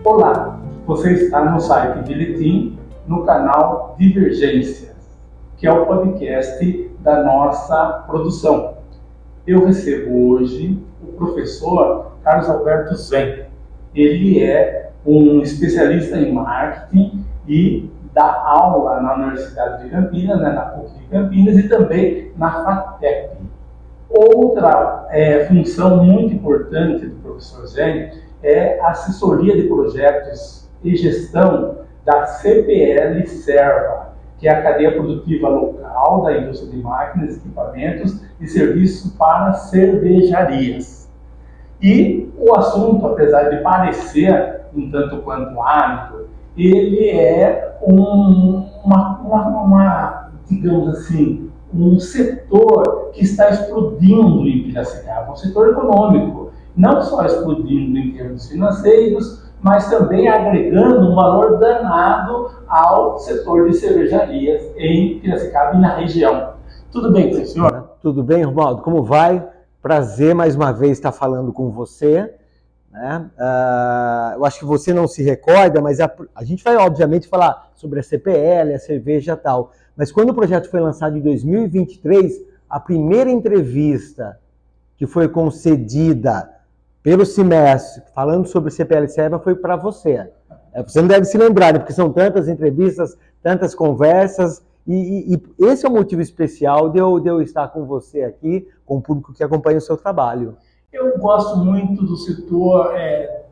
Olá, você está no site Diletim, no canal Divergências, que é o podcast da nossa produção. Eu recebo hoje o professor Carlos Alberto Zen. Ele é um especialista em marketing e dá aula na Universidade de Campinas, na PUC de Campinas e também na FATEC. Outra função muito importante do professor Zen é a assessoria de projetos e gestão da CPL Serva, que é a cadeia produtiva local da indústria de máquinas, equipamentos e serviços para cervejarias. E o assunto, apesar de parecer um tanto quanto árido, ele é digamos assim, um setor que está explodindo em Piracicaba, um setor econômico, não só explodindo em termos financeiros, mas também agregando um valor danado ao setor de cervejarias em Piracicaba e na região. Tudo bem, senhor? Tudo bem, Romualdo? Como vai? Prazer mais uma vez estar falando com você. Né? Eu acho que você não se recorda, mas a gente vai obviamente falar sobre a CPL, a cerveja e tal. Mas quando o projeto foi lançado em 2023, a primeira entrevista que foi concedida pelo Semestre, falando sobre CPL Serva, foi para você. Você não deve se lembrar, né? Porque são tantas entrevistas, tantas conversas, e esse é o motivo especial de eu estar com você aqui, com o público que acompanha o seu trabalho. Eu gosto muito do setor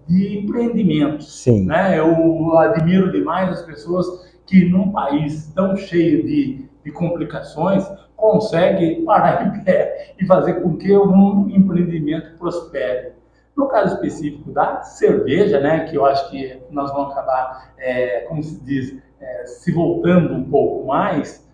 de empreendimento. Sim. Né? Eu admiro demais as pessoas que, num país tão cheio de complicações, conseguem parar em pé e fazer com que um empreendimento prospere. No caso específico da cerveja, né, que eu acho que nós vamos acabar, como se diz, se voltando um pouco mais,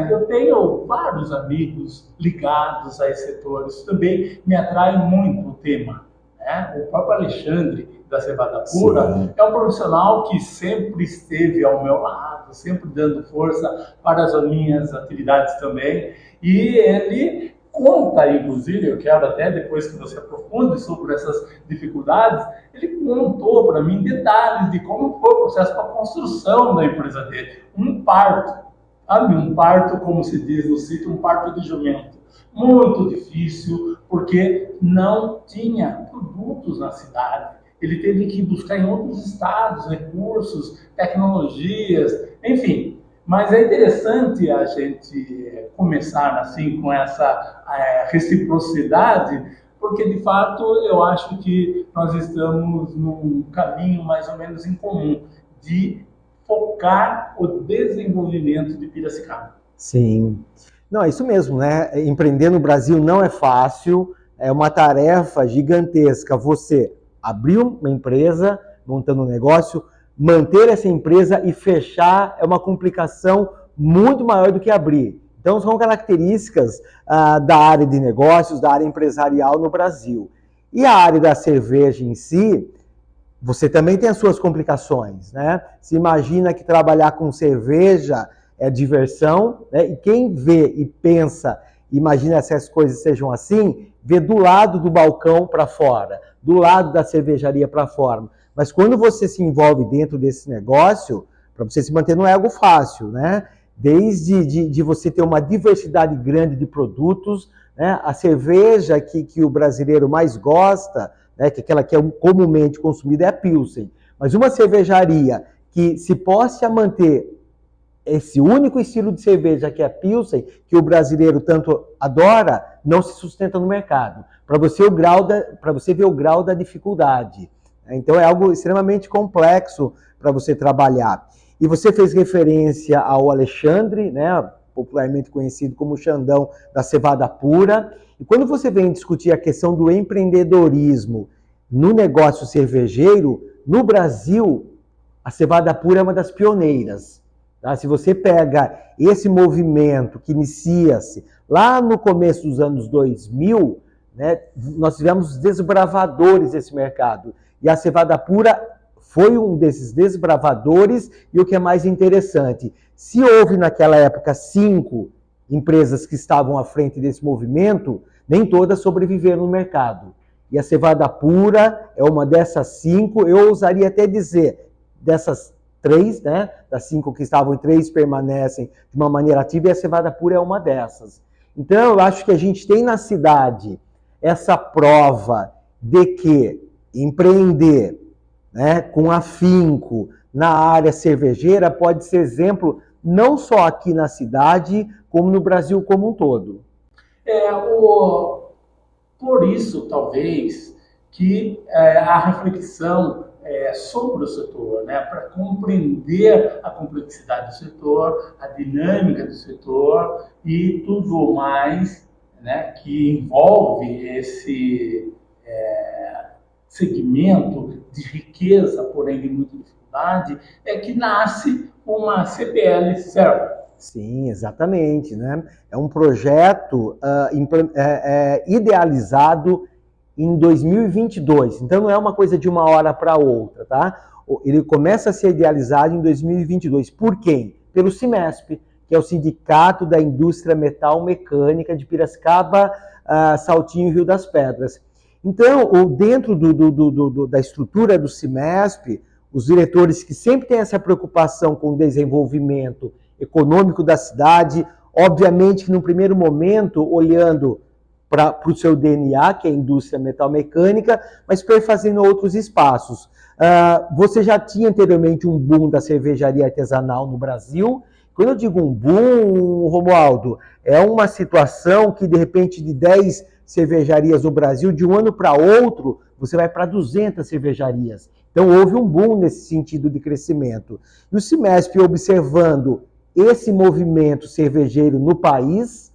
eu tenho vários amigos ligados a esse setor. Isso também me atrai muito o tema. Né? O próprio Alexandre, da Cevada Pura, sim, é um profissional que sempre esteve ao meu lado, sempre dando força para as minhas atividades também. E ele conta, inclusive, eu quero até depois que você aprofunde sobre essas dificuldades, ele contou para mim detalhes de como foi o processo para a construção da empresa dele. Um parto, como se diz no sítio, um parto de jumento. Muito difícil, porque não tinha produtos na cidade. Ele teve que buscar em outros estados recursos, tecnologias, enfim. Mas é interessante a gente começar assim com essa reciprocidade, porque de fato eu acho que nós estamos num caminho mais ou menos em comum de focar o desenvolvimento de Piracicaba. Sim. Não, é isso mesmo, né? Empreender no Brasil não é fácil, é uma tarefa gigantesca. Você abrir uma empresa, montando um negócio, manter essa empresa e fechar é uma complicação muito maior do que abrir. Então, são características da área de negócios, da área empresarial no Brasil. E a área da cerveja em si, você também tem as suas complicações, né? Se imagina que trabalhar com cerveja é diversão, né? E quem vê e pensa, imagina se as coisas sejam assim, vê do lado do balcão para fora, do lado da cervejaria para fora. Mas quando você se envolve dentro desse negócio, para você se manter não é algo fácil, né? Desde de você ter uma diversidade grande de produtos, né? A cerveja que o brasileiro mais gosta, né? Que aquela que é comumente consumida é a Pilsen. Mas uma cervejaria que se possa manter esse único estilo de cerveja que é a Pilsen, que o brasileiro tanto adora, não se sustenta no mercado. Para você ver o grau da dificuldade. Então é algo extremamente complexo para você trabalhar. E você fez referência ao Alexandre, né, popularmente conhecido como Xandão da Cevada Pura. E quando você vem discutir a questão do empreendedorismo no negócio cervejeiro, no Brasil, a Cevada Pura é uma das pioneiras. Tá? Se você pega esse movimento que inicia-se lá no começo dos anos 2000, né, nós tivemos desbravadores desse mercado. E a Cevada Pura foi um desses desbravadores. E o que é mais interessante, se houve naquela época 5 empresas que estavam à frente desse movimento, nem todas sobreviveram no mercado. e a cevada pura é uma dessas 5. Eu ousaria até dizer, dessas 3, né? Das 5 que estavam, 3 permanecem de uma maneira ativa e a cevada pura é uma dessas. Então, eu acho que a gente tem na cidade essa prova de que empreender, né, com afinco na área cervejeira pode ser exemplo não só aqui na cidade, como no Brasil como um todo. Por isso, talvez, que a reflexão sobre o setor, né, para compreender a complexidade do setor, a dinâmica do setor e tudo mais, né, que envolve esse segmento de riqueza, porém de muita dificuldade, é que nasce uma CPL Serva. Sim, exatamente, né? É um projeto idealizado em 2022, então não é uma coisa de uma hora para outra, tá? Ele começa a ser idealizado em 2022. Por quem? Pelo CIMESP, que é o Sindicato da Indústria Metal Mecânica de Piracicaba, Saltinho e Rio das Pedras. Então, dentro da estrutura do CIMESP, os diretores que sempre têm essa preocupação com o desenvolvimento econômico da cidade, obviamente que no primeiro momento, olhando para o seu DNA, que é a indústria metalmecânica, mas perfazendo outros espaços. Você já tinha anteriormente um boom da cervejaria artesanal no Brasil. Quando eu digo um boom, Romualdo, é uma situação que, de repente, de 10 cervejarias no Brasil, de um ano para outro, você vai para 200 cervejarias. Então, houve um boom nesse sentido de crescimento. E o CIMESP, observando esse movimento cervejeiro no país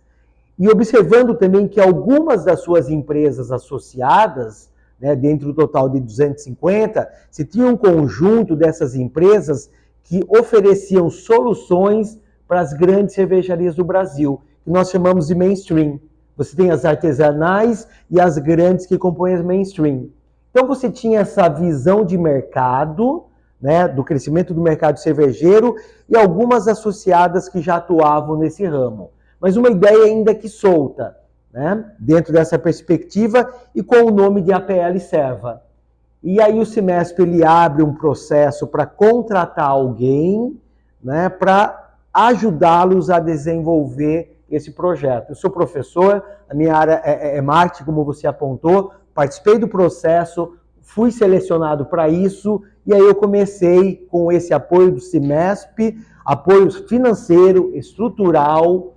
e observando também que algumas das suas empresas associadas, né, dentro do total de 250, se tinha um conjunto dessas empresas que ofereciam soluções para as grandes cervejarias do Brasil, que nós chamamos de mainstream. Você tem as artesanais e as grandes que compõem as mainstream. Então você tinha essa visão de mercado, né, do crescimento do mercado cervejeiro e algumas associadas que já atuavam nesse ramo. Mas uma ideia ainda que solta, né, dentro dessa perspectiva e com o nome de APL Serva. E aí o CIMESP ele abre um processo para contratar alguém, né, para ajudá-los a desenvolver esse projeto. Eu sou professor, a minha área é marketing, como você apontou, participei do processo, fui selecionado para isso, e aí eu comecei com esse apoio do CIMESP, apoio financeiro, estrutural,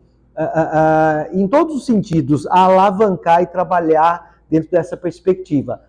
em todos os sentidos, a alavancar e trabalhar dentro dessa perspectiva.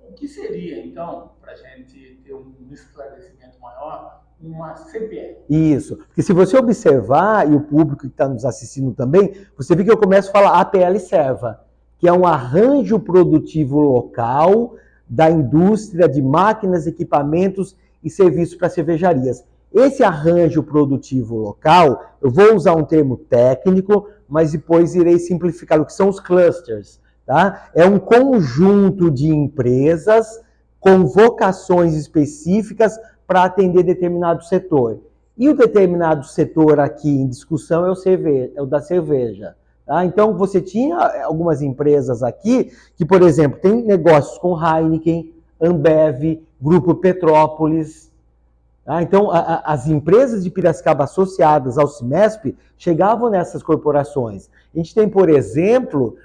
O que seria, então, para a gente ter um esclarecimento maior, uma CPL? Isso, porque se você observar, e o público que está nos assistindo também, você vê que eu começo a falar APL Serva, que é um arranjo produtivo local da indústria de máquinas, equipamentos e serviços para cervejarias. Esse arranjo produtivo local, eu vou usar um termo técnico, mas depois irei simplificar o que são os clusters. Tá? É um conjunto de empresas com vocações específicas para atender determinado setor. E o determinado setor aqui em discussão é o da cerveja. Tá? Então, você tinha algumas empresas aqui que, por exemplo, tem negócios com Heineken, Ambev, Grupo Petrópolis. Tá? Então, as empresas de Piracicaba associadas ao CIMESP chegavam nessas corporações. A gente tem, por exemplo,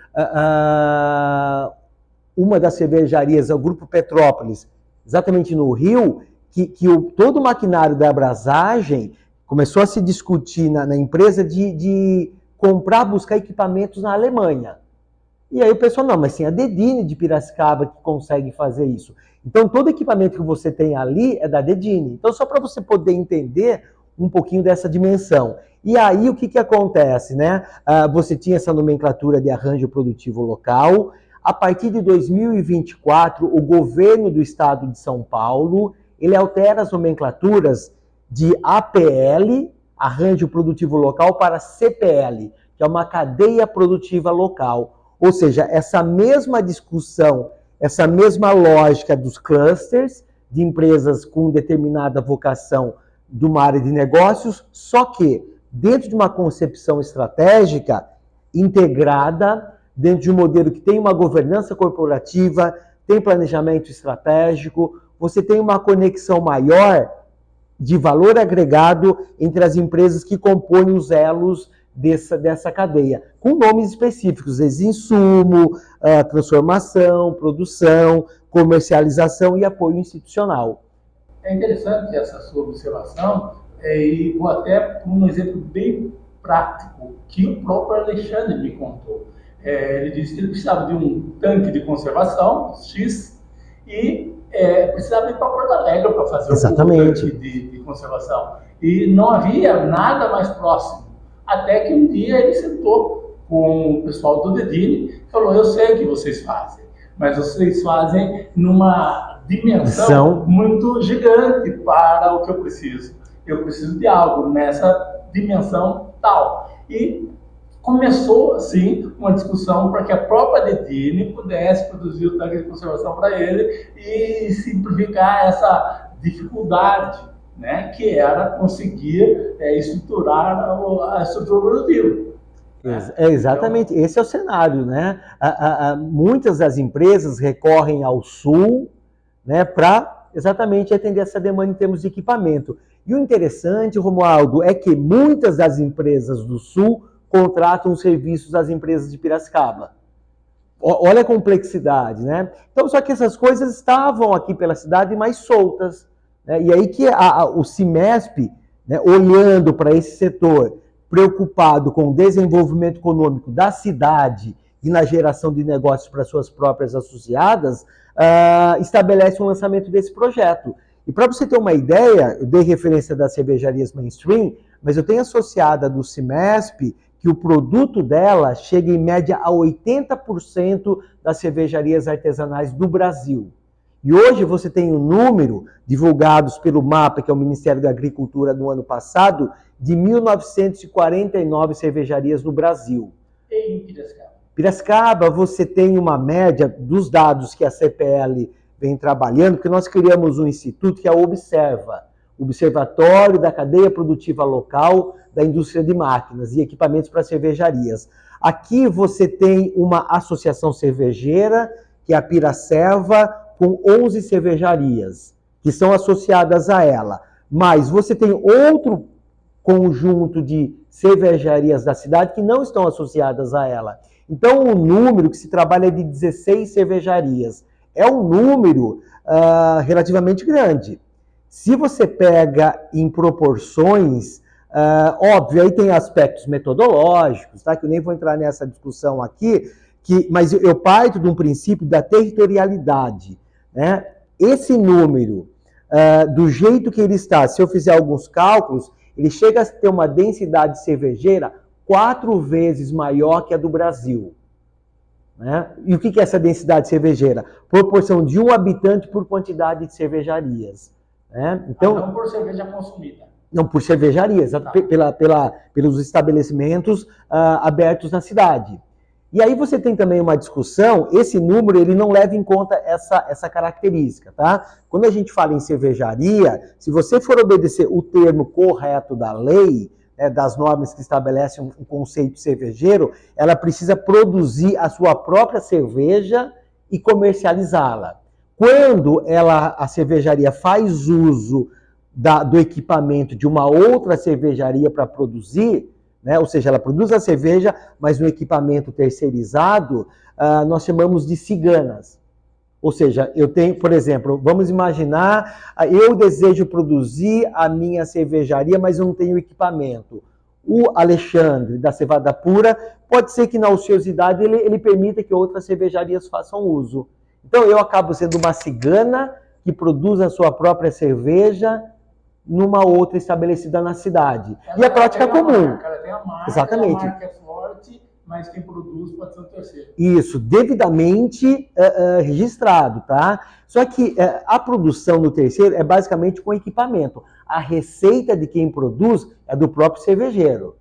uma das cervejarias, o Grupo Petrópolis, exatamente no Rio, que todo o maquinário da abrasagem começou a se discutir na empresa de comprar, buscar equipamentos na Alemanha. E aí o pessoal, não, mas tem a Dedini de Piracicaba que consegue fazer isso. Então, todo equipamento que você tem ali é da Dedini. Então, só para você poder entender um pouquinho dessa dimensão. E aí, o que acontece, né? Você tinha essa nomenclatura de arranjo produtivo local. A partir de 2024, o governo do estado de São Paulo, ele altera as nomenclaturas de APL, arranjo produtivo local, para CPL, que é uma cadeia produtiva local. Ou seja, essa mesma discussão, essa mesma lógica dos clusters, de empresas com determinada vocação de uma área de negócios, só que dentro de uma concepção estratégica integrada, dentro de um modelo que tem uma governança corporativa, tem planejamento estratégico, você tem uma conexão maior de valor agregado entre as empresas que compõem os elos dessa cadeia, com nomes específicos, insumo, transformação, produção, comercialização e apoio institucional. É interessante essa sua observação, e vou até por um exemplo bem prático, que o próprio Alexandre me contou. Ele disse que ele precisava de um tanque de conservação, X, e precisava ir para Porto Alegre para fazer o tanque de conservação. E não havia nada mais próximo. Até que um dia ele sentou com o pessoal do Dedini e falou: eu sei o que vocês fazem, mas vocês fazem numa dimensão muito gigante para o que eu preciso. Eu preciso de algo nessa dimensão tal. E começou, assim, uma discussão para que a própria Dedini pudesse produzir o tanque de conservação para ele e simplificar essa dificuldade, né, que era conseguir estruturar a estrutura produtiva. Exatamente, esse é o cenário, né? Muitas das empresas recorrem ao Sul, né, para exatamente atender essa demanda em termos de equipamento. E o interessante, Romualdo, é que muitas das empresas do Sul contratam os serviços das empresas de Piracicaba. Olha a complexidade, né? Então, só que essas coisas estavam aqui pela cidade mais soltas, né? E aí que o CIMESP, né, olhando para esse setor, preocupado com o desenvolvimento econômico da cidade e na geração de negócios para suas próprias associadas, estabelece um lançamento desse projeto. E para você ter uma ideia, eu dei referência das cervejarias mainstream, mas eu tenho associada do CIMESP que o produto dela chega em média a 80% das cervejarias artesanais do Brasil. E hoje você tem um número, divulgados pelo MAPA, que é o Ministério da Agricultura no ano passado, de 1.949 cervejarias no Brasil. E em Piracicaba? Piracicaba, você tem uma média dos dados que a CPL vem trabalhando, porque nós criamos um instituto que é o Observa, Observatório da Cadeia Produtiva Local da Indústria de Máquinas e Equipamentos para Cervejarias. Aqui você tem uma associação cervejeira, que é a Piraceva, com 11 cervejarias, que são associadas a ela. Mas você tem outro conjunto de cervejarias da cidade que não estão associadas a ela. Então, o número que se trabalha é de 16 cervejarias. É um número relativamente grande. Se você pega em proporções, óbvio, aí tem aspectos metodológicos, tá? Que eu nem vou entrar nessa discussão aqui, mas eu parto de um princípio da territorialidade, né? Esse número, do jeito que ele está, se eu fizer alguns cálculos, ele chega a ter uma densidade cervejeira 4 vezes maior que a do Brasil. Né? E o que é essa densidade cervejeira? Proporção de 1 habitante por quantidade de cervejarias. Né? Então, não por cerveja consumida. Não, por cervejarias, tá. Pelos estabelecimentos abertos na cidade. E aí você tem também uma discussão, esse número ele não leva em conta essa característica, tá? Quando a gente fala em cervejaria, se você for obedecer o termo correto da lei, das normas que estabelecem um conceito cervejeiro, ela precisa produzir a sua própria cerveja e comercializá-la. Quando a cervejaria faz uso do equipamento de uma outra cervejaria para produzir, né? Ou seja, ela produz a cerveja, mas no equipamento terceirizado, nós chamamos de ciganas. Ou seja, eu tenho, por exemplo, vamos imaginar, eu desejo produzir a minha cervejaria, mas eu não tenho equipamento. O Alexandre, da Cevada Pura, pode ser que na ociosidade ele permita que outras cervejarias façam uso. Então eu acabo sendo uma cigana que produz a sua própria cerveja numa outra estabelecida na cidade. E a prática comum. Ela tem a marca, exatamente. A marca é forte, mas quem produz pode ser um terceiro. Isso, devidamente registrado, tá? Só que a produção no terceiro é basicamente com equipamento. A receita de quem produz é do próprio cervejeiro.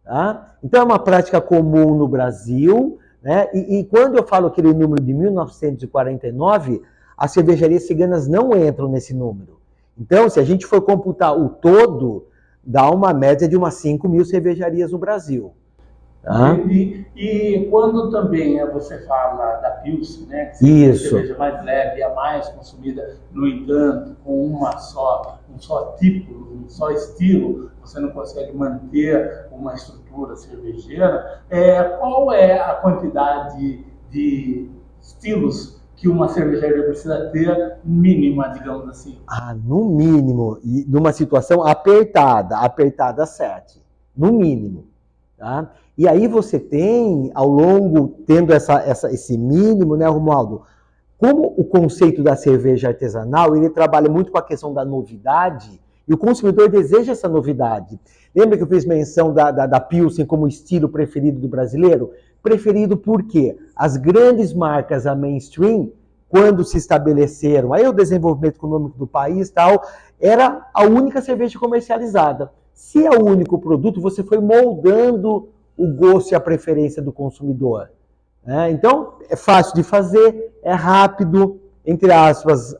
Tá? Então é uma prática comum no Brasil, né? E quando eu falo aquele número de 1949, as cervejarias ciganas não entram nesse número. Então, se a gente for computar o todo, dá uma média de umas 5.000 cervejarias no Brasil. Tá? E quando também você fala da Pilsen, né, que seria a cerveja mais leve e a mais consumida, no entanto, com um só tipo, um só estilo, você não consegue manter uma estrutura cervejeira, qual é a quantidade de estilos que uma cervejaria precisa ter mínima, digamos assim? No mínimo, e numa situação apertada 7, no mínimo. Tá? E aí você tem, ao longo, tendo esse mínimo, né, Romualdo? Como o conceito da cerveja artesanal, ele trabalha muito com a questão da novidade, e o consumidor deseja essa novidade. Lembra que eu fiz menção da Pilsen como estilo preferido do brasileiro? Preferido porque as grandes marcas, a mainstream, quando se estabeleceram, aí o desenvolvimento econômico do país tal, era a única cerveja comercializada. Se é o único produto, você foi moldando o gosto e a preferência do consumidor. Então, é fácil de fazer, é rápido, entre aspas,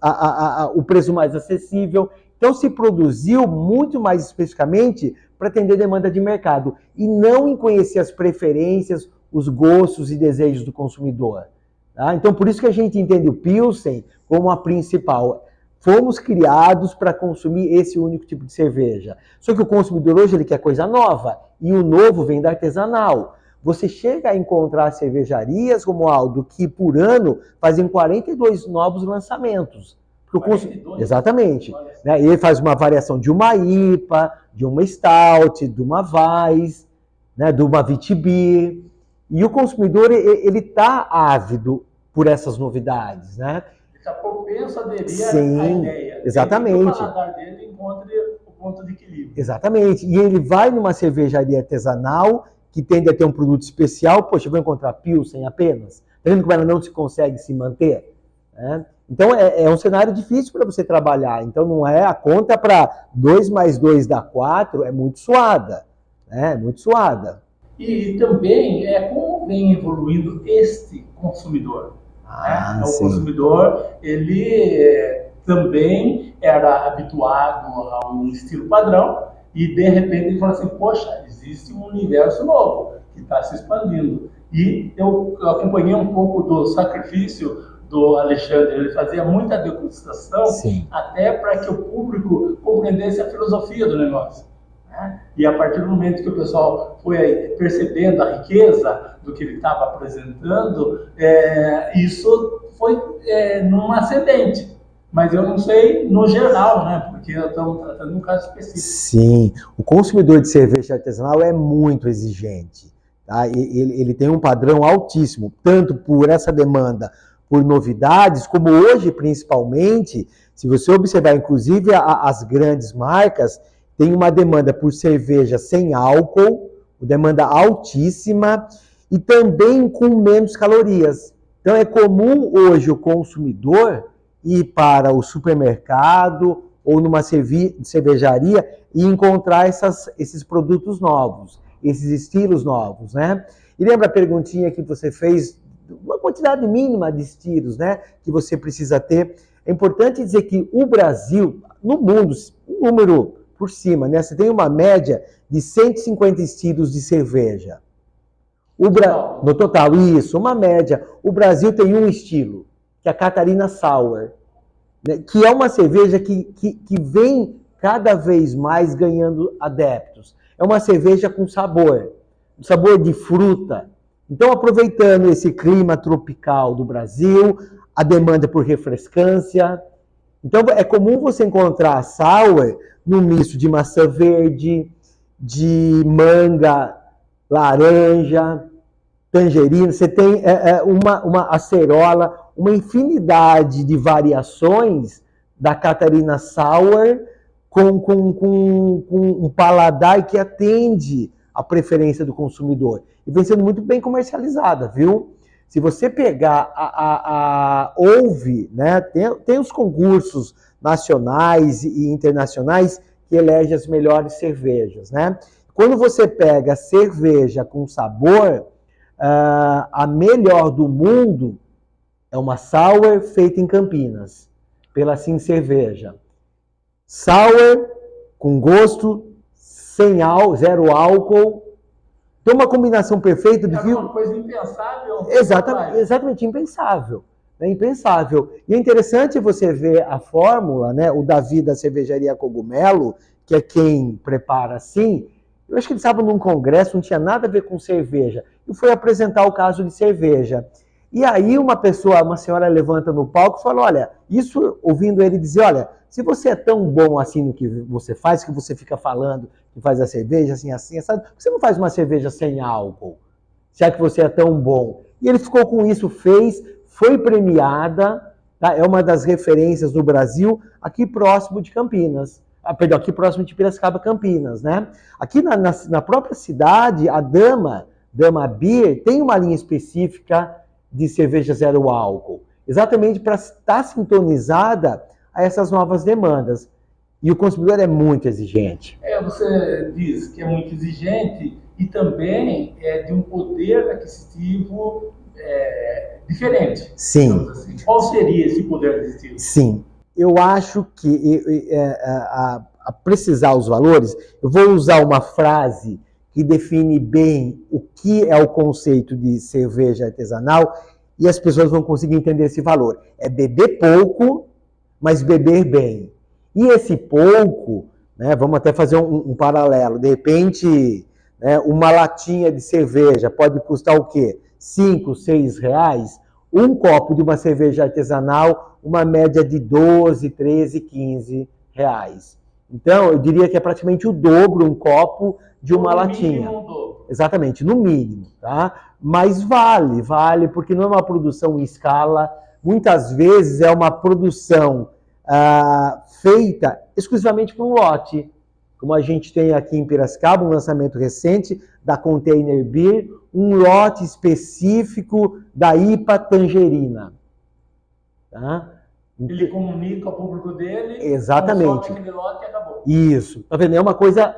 o preço mais acessível. Então, se produziu muito mais especificamente para atender demanda de mercado e não em conhecer as preferências, os gostos e desejos do consumidor. Tá? Então, por isso que a gente entende o Pilsen como a principal. Fomos criados para consumir esse único tipo de cerveja. Só que o consumidor hoje ele quer coisa nova e o novo vem da artesanal. Você chega a encontrar cervejarias, Romualdo, que por ano fazem 42 novos lançamentos. 42? Exatamente. Né? Ele faz uma variação de uma IPA, de uma Stout, de uma Weiss, né? De uma Vitibir. E o consumidor ele está ávido por essas novidades, né? Está propenso a aderir Sim, à ideia. exatamente. Que o paladar dele encontre o ponto de equilíbrio. Exatamente. E ele vai numa cervejaria artesanal que tende a ter um produto especial, poxa, eu vou encontrar Pilsen apenas? Tá vendo como ela não se consegue se manter? Então é um cenário difícil para você trabalhar. Então não é a conta para 2 mais 2 dá 4, é muito suada. É muito suada. E também como vem evoluindo este consumidor. O consumidor, ele também era habituado a um estilo padrão e de repente ele fala assim, poxa, existe um universo novo que está se expandindo. E eu acompanhei um pouco do sacrifício do Alexandre, ele fazia muita degustação, até para que o público compreendesse a filosofia do negócio. E a partir do momento que o pessoal foi percebendo a riqueza do que ele estava apresentando, isso foi num ascendente. Mas eu não sei no geral, né? Porque estamos tratando de um caso específico. Sim, o consumidor de cerveja artesanal é muito exigente. Tá? Ele tem um padrão altíssimo, tanto por essa demanda por novidades, como hoje, principalmente, se você observar, inclusive, as grandes marcas, tem uma demanda por cerveja sem álcool, demanda altíssima, e também com menos calorias. Então é comum hoje o consumidor ir para o supermercado ou numa cervejaria e encontrar esses produtos novos, esses estilos novos, né? E lembra a perguntinha que você fez, uma quantidade mínima de estilos, né, que você precisa ter. É importante dizer que o Brasil, no mundo, um número por cima, né? Você tem uma média de 150 estilos de cerveja. No total, isso, uma média. O Brasil tem um estilo, que é a Catarina Sour, né? Que é uma cerveja que vem cada vez mais ganhando adeptos. É uma cerveja com sabor, um sabor de fruta. Então, aproveitando esse clima tropical do Brasil, a demanda por refrescância. Então, é comum você encontrar a sour no misto de maçã verde, de manga, laranja, tangerina. Você tem uma acerola, uma infinidade de variações da Catarina Sour com um paladar que atende à preferência do consumidor. E vem sendo muito bem comercializada, viu? Se você pegar, ouve, né? Tem os concursos nacionais e internacionais que elegem as melhores cervejas, né? Quando você pega cerveja com sabor, a melhor do mundo é uma sour feita em Campinas, pela Sim Cerveja. Sour com gosto, sem zero álcool, Então, uma combinação perfeita de... É uma coisa impensável. Exatamente, impensável. É impensável. E é interessante você ver a fórmula, né? O Davi da Cervejaria Cogumelo, que é quem prepara assim. Eu acho que ele estava num congresso, não tinha nada a ver com cerveja. E foi apresentar o caso de cerveja. E aí uma senhora levanta no palco e fala, olha, isso, ouvindo ele dizer, olha, se você é tão bom assim no que você faz, que você fica falando que faz a cerveja assim, sabe? Você não faz uma cerveja sem álcool, já que você é tão bom. E ele ficou com isso, foi premiada, tá? É uma das referências do Brasil, aqui próximo de Campinas. Perdão, aqui próximo de Piracicaba, Campinas, né? Aqui na própria cidade, a Dama Beer, tem uma linha específica de cerveja zero álcool, exatamente para estar sintonizada a essas novas demandas. E o consumidor é muito exigente. Você diz que é muito exigente e também é de um poder aquisitivo diferente. Sim. Assim. Qual seria esse poder aquisitivo? Sim. Eu acho que, a precisar os valores, eu vou usar uma frase que define bem o que é o conceito de cerveja artesanal e as pessoas vão conseguir entender esse valor. É beber pouco, mas beber bem. E esse pouco, né, vamos até fazer um paralelo, de repente, né, uma latinha de cerveja pode custar o quê? 5, 6 reais? Um copo de uma cerveja artesanal, uma média de 12, 13, 15 reais. Então, eu diria que é praticamente o dobro um copo de uma latinha. Exatamente, no mínimo, tá? Mas vale, porque não é uma produção em escala, muitas vezes é uma produção feita exclusivamente para um lote, como a gente tem aqui em Piracicaba, um lançamento recente da Container Beer, um lote específico da IPA Tangerina. Tá? Ele comunica ao público dele, exatamente, aquele lote e acabou. Isso, tá vendo? É uma coisa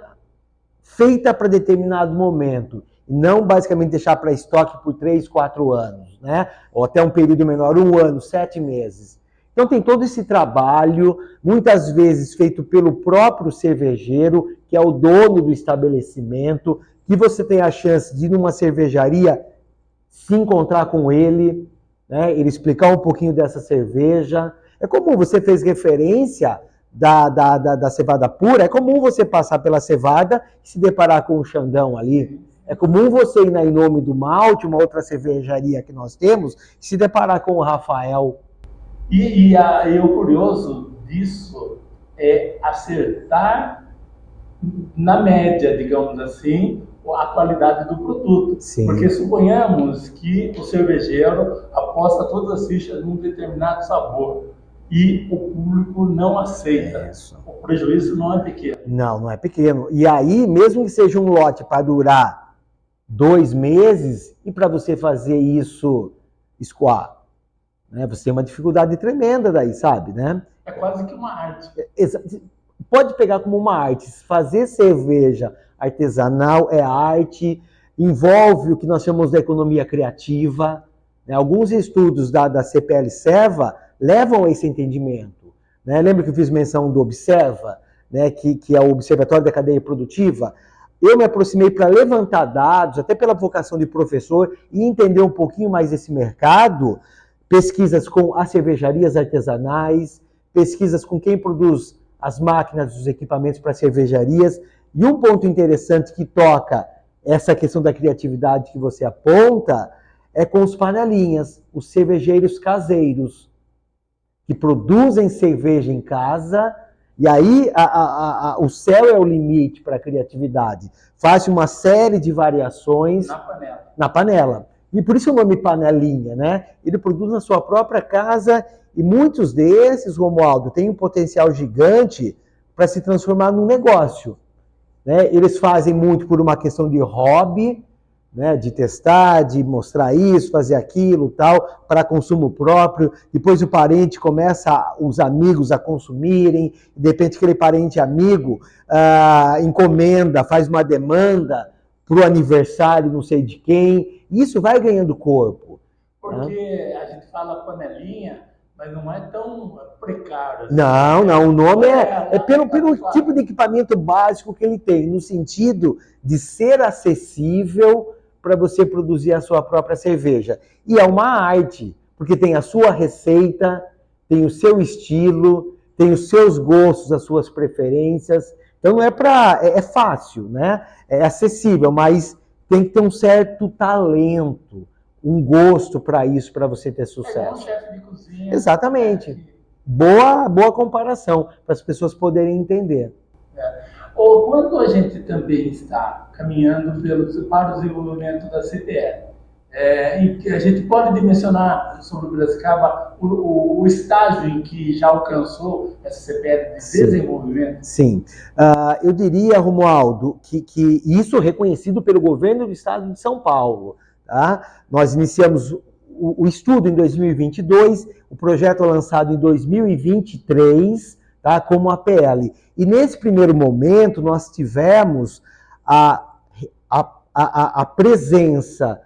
feita para determinado momento, não basicamente deixar para estoque por 3, 4 anos, né? Ou até um período menor, 1 ano, 7 meses. Então tem todo esse trabalho, muitas vezes feito pelo próprio cervejeiro, que é o dono do estabelecimento, que você tem a chance de ir numa cervejaria, se encontrar com ele, né? Ele explicar um pouquinho dessa cerveja. É comum, você fez referência da cevada pura, é comum você passar pela cevada e se deparar com o Xandão ali. É comum você ir na Em Nome do Malte, uma outra cervejaria que nós temos, e se deparar com o Rafael. E o curioso disso é acertar na média, digamos assim, a qualidade do produto. Sim. Porque suponhamos que o cervejeiro aposta todas as fichas num determinado sabor e o público não aceita. Isso. O prejuízo não é pequeno. Não é pequeno. E aí, mesmo que seja um lote para durar 2 meses, e para você fazer isso escoar, né? Você tem uma dificuldade tremenda daí, sabe, né? É quase que uma arte. Pode pegar como uma arte. Fazer cerveja artesanal é arte, envolve o que nós chamamos de economia criativa. Né? Alguns estudos da CPL Serva levam a esse entendimento. Né? Lembra que eu fiz menção do Observa, né? que é o Observatório da Cadeia Produtiva? Eu me aproximei para levantar dados, até pela vocação de professor, e entender um pouquinho mais desse mercado, pesquisas com as cervejarias artesanais, pesquisas com quem produz as máquinas, os equipamentos para cervejarias. E um ponto interessante que toca essa questão da criatividade que você aponta é com os panelinhas, os cervejeiros caseiros, que produzem cerveja em casa, e aí o céu é o limite para a criatividade. Faz uma série de variações na panela. E por isso o nome panelinha, né? Ele produz na sua própria casa e muitos desses, Romualdo, têm um potencial gigante para se transformar num negócio. Né? Eles fazem muito por uma questão de hobby, né? De testar, de mostrar isso, fazer aquilo, tal, para consumo próprio. Depois o parente começa, os amigos a consumirem, de repente aquele parente amigo encomenda, faz uma demanda para o aniversário não sei de quem. Isso vai ganhando corpo. Porque a gente fala panelinha, mas não é tão precário. Assim, não, o nome é pelo claro. tipo de equipamento básico que ele tem, no sentido de ser acessível para você produzir a sua própria cerveja. E é uma arte, porque tem a sua receita, tem o seu estilo, tem os seus gostos, as suas preferências. Então não é é fácil, né? É acessível, mas tem que ter um certo talento, um gosto para isso, para você ter sucesso. É um chefe de cozinha. Exatamente. Boa comparação, para as pessoas poderem entender. Ou quando a gente também está caminhando para o desenvolvimento da CPL, em que a gente pode dimensionar sobre o Piracicaba o estágio em que já alcançou essa CPL de desenvolvimento? Sim. Eu diria, Romualdo, que isso é reconhecido pelo governo do estado de São Paulo. Tá? Nós iniciamos o estudo em 2022, o projeto é lançado em 2023, tá? Como APL. E nesse primeiro momento, nós tivemos a presença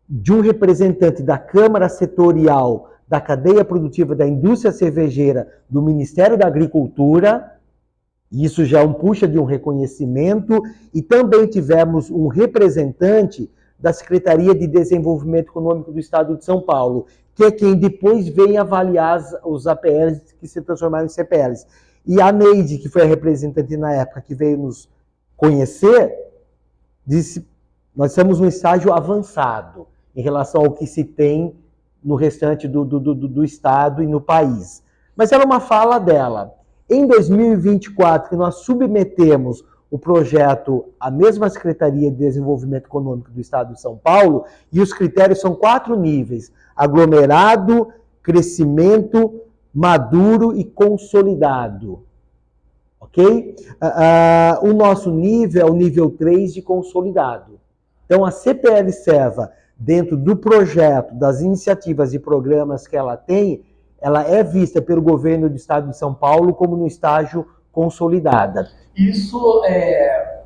de um representante da Câmara Setorial da cadeia produtiva da indústria cervejeira do Ministério da Agricultura. Isso já é um puxa de um reconhecimento. E também tivemos um representante da Secretaria de Desenvolvimento Econômico do Estado de São Paulo, que é quem depois vem avaliar os APLs que se transformaram em CPLs. E a Neide, que foi a representante na época que veio nos conhecer, disse: nós estamos num estágio avançado em relação ao que se tem no restante do Estado e no país. Mas era uma fala dela. Em 2024, que nós submetemos o projeto à mesma Secretaria de Desenvolvimento Econômico do Estado de São Paulo, e os critérios são 4 níveis: aglomerado, crescimento, maduro e consolidado. Ok? O nosso nível é o nível 3 de consolidado. Então, a CPL Serva, dentro do projeto, das iniciativas e programas que ela tem, ela é vista pelo governo do estado de São Paulo como no estágio consolidada. Isso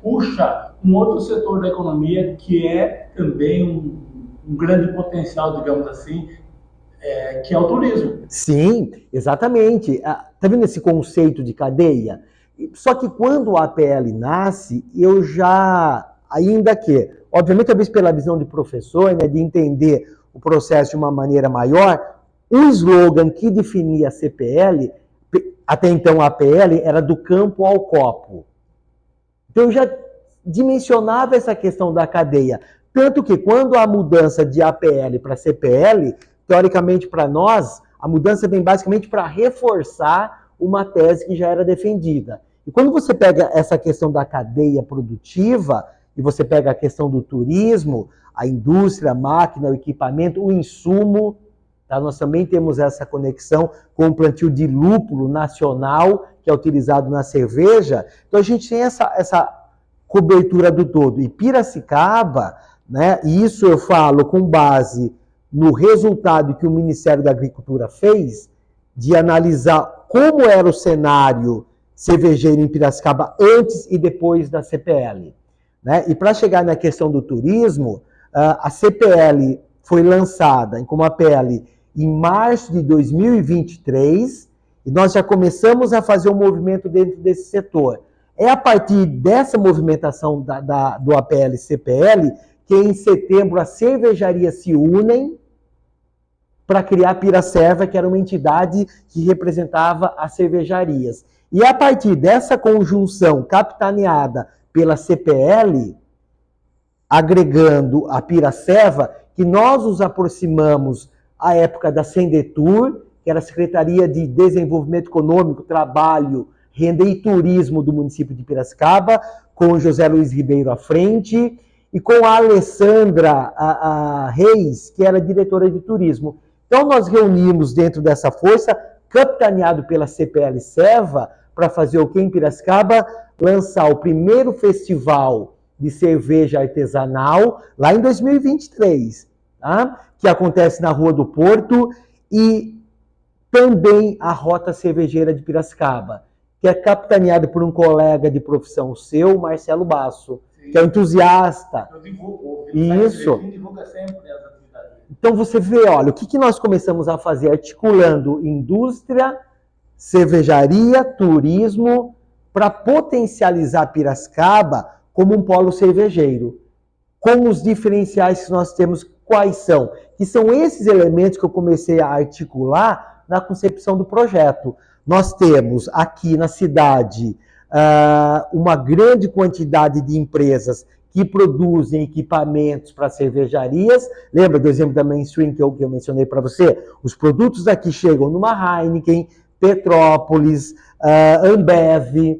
puxa um outro setor da economia que é também um grande potencial, digamos assim, que é o turismo. Sim, exatamente. Está vendo esse conceito de cadeia? Só que quando o APL nasce, eu já, ainda que, obviamente, talvez pela visão de professor, né, de entender o processo de uma maneira maior, o slogan que definia a CPL, até então a APL, era do campo ao copo. Então eu já dimensionava essa questão da cadeia. Tanto que quando a mudança de APL para CPL, teoricamente para nós, a mudança vem basicamente para reforçar uma tese que já era defendida. E quando você pega essa questão da cadeia produtiva, e você pega a questão do turismo, a indústria, a máquina, o equipamento, o insumo, tá? Nós também temos essa conexão com o plantio de lúpulo nacional, que é utilizado na cerveja. Então a gente tem essa cobertura do todo. E Piracicaba, né, e isso eu falo com base no resultado que o Ministério da Agricultura fez, de analisar como era o cenário cervejeiro em Piracicaba antes e depois da CPL. Né? E para chegar na questão do turismo, a CPL foi lançada como APL em março de 2023, e nós já começamos a fazer um movimento dentro desse setor. É a partir dessa movimentação do APL-CPL que em setembro as cervejarias se unem para criar a Piraserva, que era uma entidade que representava as cervejarias. E a partir dessa conjunção capitaneada pela CPL, agregando a Piraserva, que nós nos aproximamos à época da Sendetur, que era a Secretaria de Desenvolvimento Econômico, Trabalho, Renda e Turismo do município de Piracicaba, com o José Luiz Ribeiro à frente, e com a Alessandra Reis, que era diretora de turismo. Então nós reunimos dentro dessa força, capitaneado pela CPL Serva, para fazer o que em Piracicaba? Lançar o primeiro festival de cerveja artesanal, lá em 2023, tá? Que acontece na Rua do Porto, e também a Rota Cervejeira de Piracicaba, que é capitaneado por um colega de profissão seu, Marcelo Basso, que é entusiasta. Eu divulgo. Isso. Divulga sempre as atividades. Então você vê, olha, o que nós começamos a fazer? Articulando indústria, cervejaria, turismo, para potencializar Piracicaba como um polo cervejeiro. Com os diferenciais que nós temos, quais são? Que são esses elementos que eu comecei a articular na concepção do projeto. Nós temos aqui na cidade uma grande quantidade de empresas que produzem equipamentos para cervejarias. Lembra do exemplo da Mainstream que eu mencionei para você? Os produtos aqui chegam numa Heineken, Petrópolis, Ambev.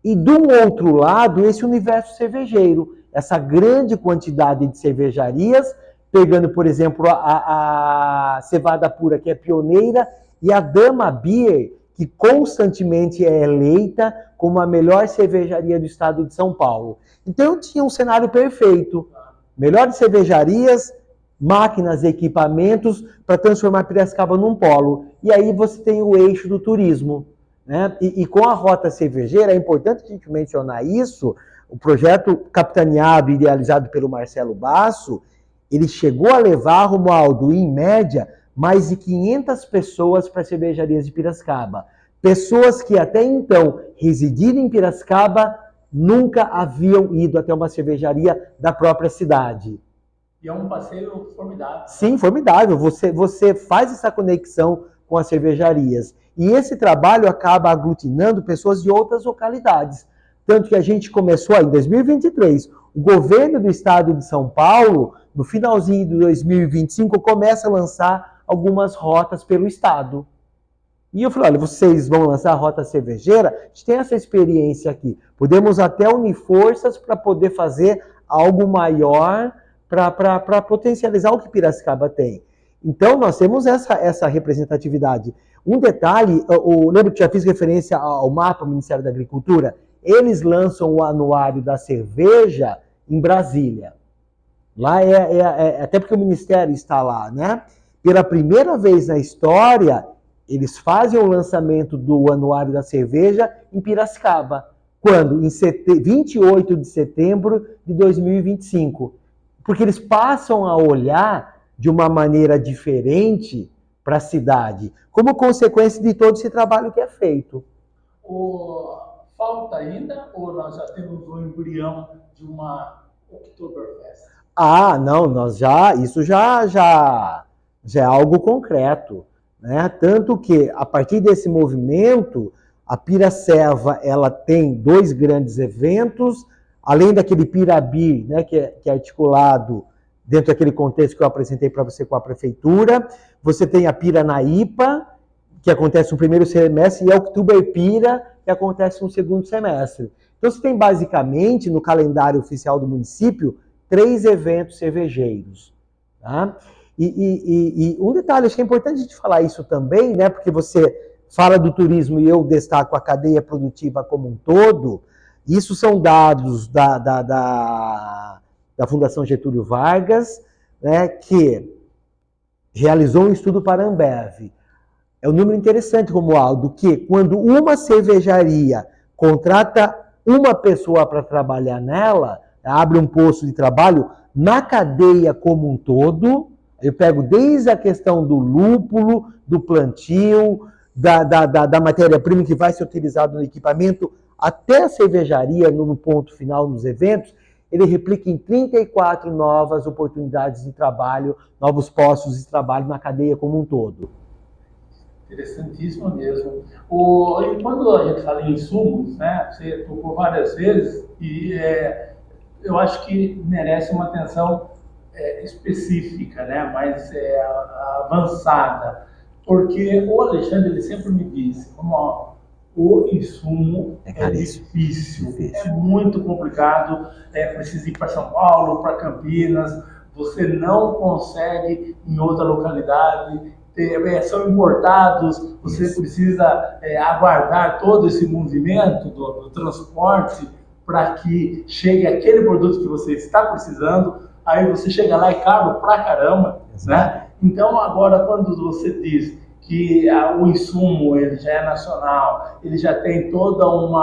E do outro lado, esse universo cervejeiro, essa grande quantidade de cervejarias, pegando, por exemplo, a Cevada Pura, que é pioneira, e a Dama Beer, que constantemente é eleita como a melhor cervejaria do estado de São Paulo. Então eu tinha um cenário perfeito. Melhores cervejarias, máquinas e equipamentos para transformar Piracicaba num polo. E aí você tem o eixo do turismo. Né? E com a rota cervejeira, é importante a gente mencionar isso, o projeto capitaneado e idealizado pelo Marcelo Basso, ele chegou a levar, Romualdo, em média, mais de 500 pessoas para cervejarias de Piracicaba. Pessoas que até então residiram em Piracicaba nunca haviam ido até uma cervejaria da própria cidade. E é um passeio formidável. Sim, formidável. Você faz essa conexão com as cervejarias. E esse trabalho acaba aglutinando pessoas de outras localidades. Tanto que a gente começou em 2023, o governo do estado de São Paulo, no finalzinho de 2025, começa a lançar algumas rotas pelo estado. E eu falei, olha, vocês vão lançar a rota cervejeira? A gente tem essa experiência aqui. Podemos até unir forças para poder fazer algo maior para potencializar o que Piracicaba tem. Então, nós temos essa representatividade. Um detalhe, lembra que já fiz referência ao mapa do Ministério da Agricultura? Eles lançam o anuário da cerveja em Brasília. Lá até porque o Ministério está lá, né? Pela primeira vez na história, eles fazem o lançamento do anuário da cerveja em Piracicaba. Quando? Em 28 de setembro de 2025. Porque eles passam a olhar de uma maneira diferente para a cidade, como consequência de todo esse trabalho que é feito. Falta ainda ou nós já temos um embrião de uma Oktoberfest? Não, isso já é algo concreto, né? Tanto que a partir desse movimento, a Piraceva, ela tem 2 grandes eventos, além daquele Pirabir, né, que é articulado dentro daquele contexto que eu apresentei para você com a prefeitura. Você tem a Piranaípa, que acontece no primeiro semestre, e a Oktober Pira, que acontece no segundo semestre. Então você tem basicamente, no calendário oficial do município, 3 eventos cervejeiros. Tá? E um detalhe, acho que é importante a gente falar isso também, né, porque você fala do turismo e eu destaco a cadeia produtiva como um todo. Isso são dados da Fundação Getúlio Vargas, né, que realizou um estudo para a Ambev. É um número interessante, Romualdo, que quando uma cervejaria contrata uma pessoa para trabalhar nela, abre um posto de trabalho, na cadeia como um todo, eu pego desde a questão do lúpulo, do plantio, da matéria-prima que vai ser utilizada no equipamento, até a cervejaria, no ponto final dos eventos, ele replica em 34 novas oportunidades de trabalho, novos postos de trabalho na cadeia como um todo. Interessantíssimo mesmo. E quando a gente fala em insumos, né, você tocou várias vezes e eu acho que merece uma atenção específica, né, mais avançada, porque o Alexandre ele sempre me disse, o insumo é difícil, é muito complicado, precisa ir para São Paulo, para Campinas, você não consegue em outra localidade, são importados, você precisa aguardar todo esse movimento do transporte para que chegue aquele produto que você está precisando, aí você chega lá e é caro pra caramba, né? Então agora quando você diz que o insumo ele já é nacional, ele já tem toda um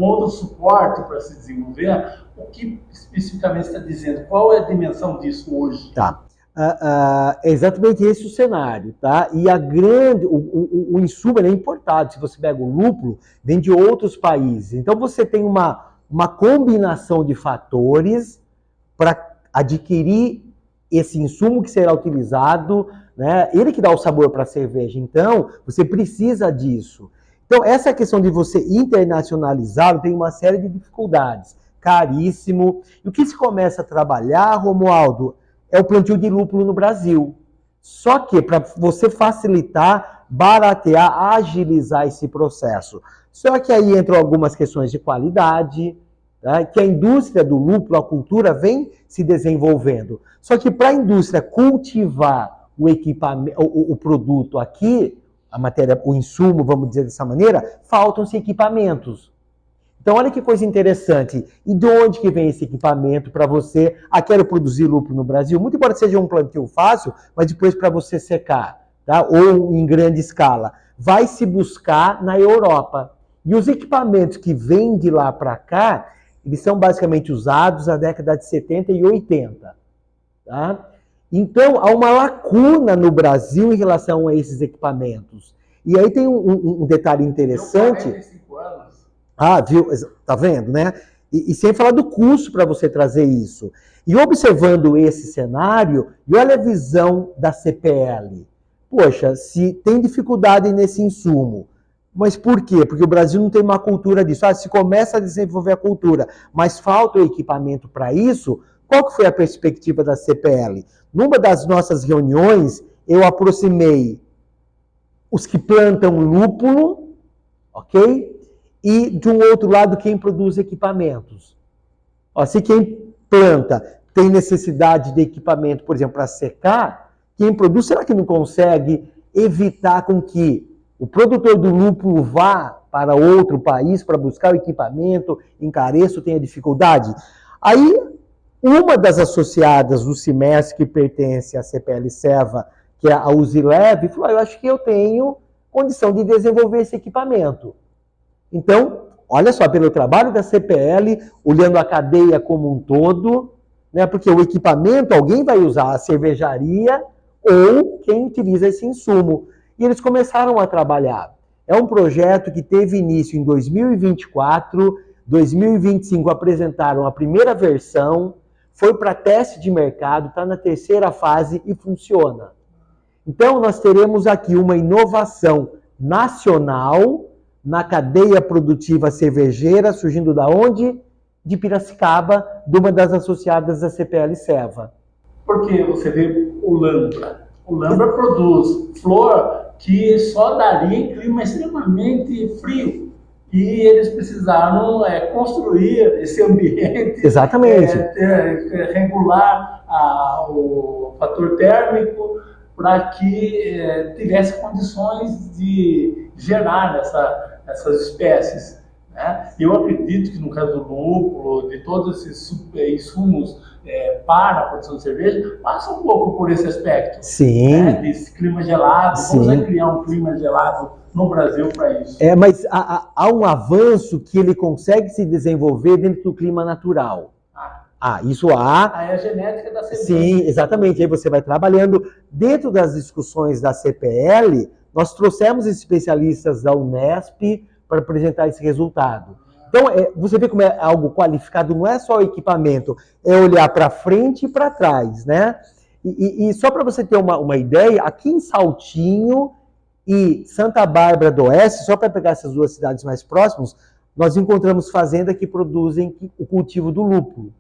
outro suporte para se desenvolver, o que especificamente está dizendo? Qual é a dimensão disso hoje? Tá. É exatamente esse o cenário, tá? E o insumo é importado. Se você pega o lúpulo, vem de outros países. Então você tem uma combinação de fatores para adquirir esse insumo que será utilizado, né? Ele que dá o sabor para a cerveja. Então, você precisa disso. Então, essa questão de você internacionalizar tem uma série de dificuldades. Caríssimo. E o que se começa a trabalhar, Romualdo, é o plantio de lúpulo no Brasil. Só que, para você facilitar, baratear, agilizar esse processo. Só que aí entram algumas questões de qualidade, tá? Que a indústria do lúpulo, a cultura, vem se desenvolvendo. Só que para a indústria cultivar o equipamento, o produto aqui, a matéria, o insumo, vamos dizer dessa maneira, faltam-se equipamentos. Então, olha que coisa interessante. E de onde que vem esse equipamento para você? Quero produzir lúpulo no Brasil. Muito embora seja um plantio fácil, mas depois para você secar, tá? Ou em grande escala. Vai se buscar na Europa. E os equipamentos que vêm de lá para cá, eles são basicamente usados na década de 70 e 80. Tá? Então, há uma lacuna no Brasil em relação a esses equipamentos. E aí tem um detalhe interessante. 45 anos. Viu? Tá vendo, né? E sem falar do custo para você trazer isso. E observando esse cenário, e olha a visão da CPL. Poxa, se tem dificuldade nesse insumo, mas por quê? Porque o Brasil não tem uma cultura disso. Se começa a desenvolver a cultura, mas falta o equipamento para isso, qual que foi a perspectiva da CPL? Numa das nossas reuniões, eu aproximei os que plantam lúpulo, ok? E, de um outro lado, quem produz equipamentos. Se quem planta tem necessidade de equipamento, por exemplo, para secar, quem produz, será que não consegue evitar com que o produtor do lúpulo vá para outro país para buscar o equipamento, encareça, tenha dificuldade? Aí, uma das associadas do CIMERS, que pertence à CPL Serva, que é a Usilev, falou, eu acho que eu tenho condição de desenvolver esse equipamento. Então, olha só, pelo trabalho da CPL, olhando a cadeia como um todo, né, porque o equipamento alguém vai usar, a cervejaria ou quem utiliza esse insumo. E eles começaram a trabalhar. É um projeto que teve início em 2024, 2025 apresentaram a primeira versão, foi para teste de mercado, está na terceira fase e funciona. Então, nós teremos aqui uma inovação nacional na cadeia produtiva cervejeira, surgindo da onde? De Piracicaba, de uma das associadas da CPL Serva. Porque você vê o Lambra. O Lambra produz flor que só daria em clima extremamente frio. E eles precisaram construir esse ambiente. Exatamente. Regular o fator térmico para que tivesse condições de gerar essas espécies. Né? Eu acredito que no caso do lúpulo, de todos esses insumos para a produção de cerveja, passa um pouco por esse aspecto. Sim. Né? Desse clima gelado. Sim. Vamos criar um clima gelado no Brasil para isso. Mas há um avanço que ele consegue se desenvolver dentro do clima natural. Isso há. Aí a genética da cerveja. Sim, exatamente. Aí você vai trabalhando. Dentro das discussões da CPL, nós trouxemos especialistas da Unesp para apresentar esse resultado. Então, você vê como é algo qualificado, não é só o equipamento, é olhar para frente e para trás, né? E só para você ter uma ideia, aqui em Saltinho e Santa Bárbara do Oeste, só para pegar essas duas cidades mais próximas, nós encontramos fazendas que produzem o cultivo do lúpulo.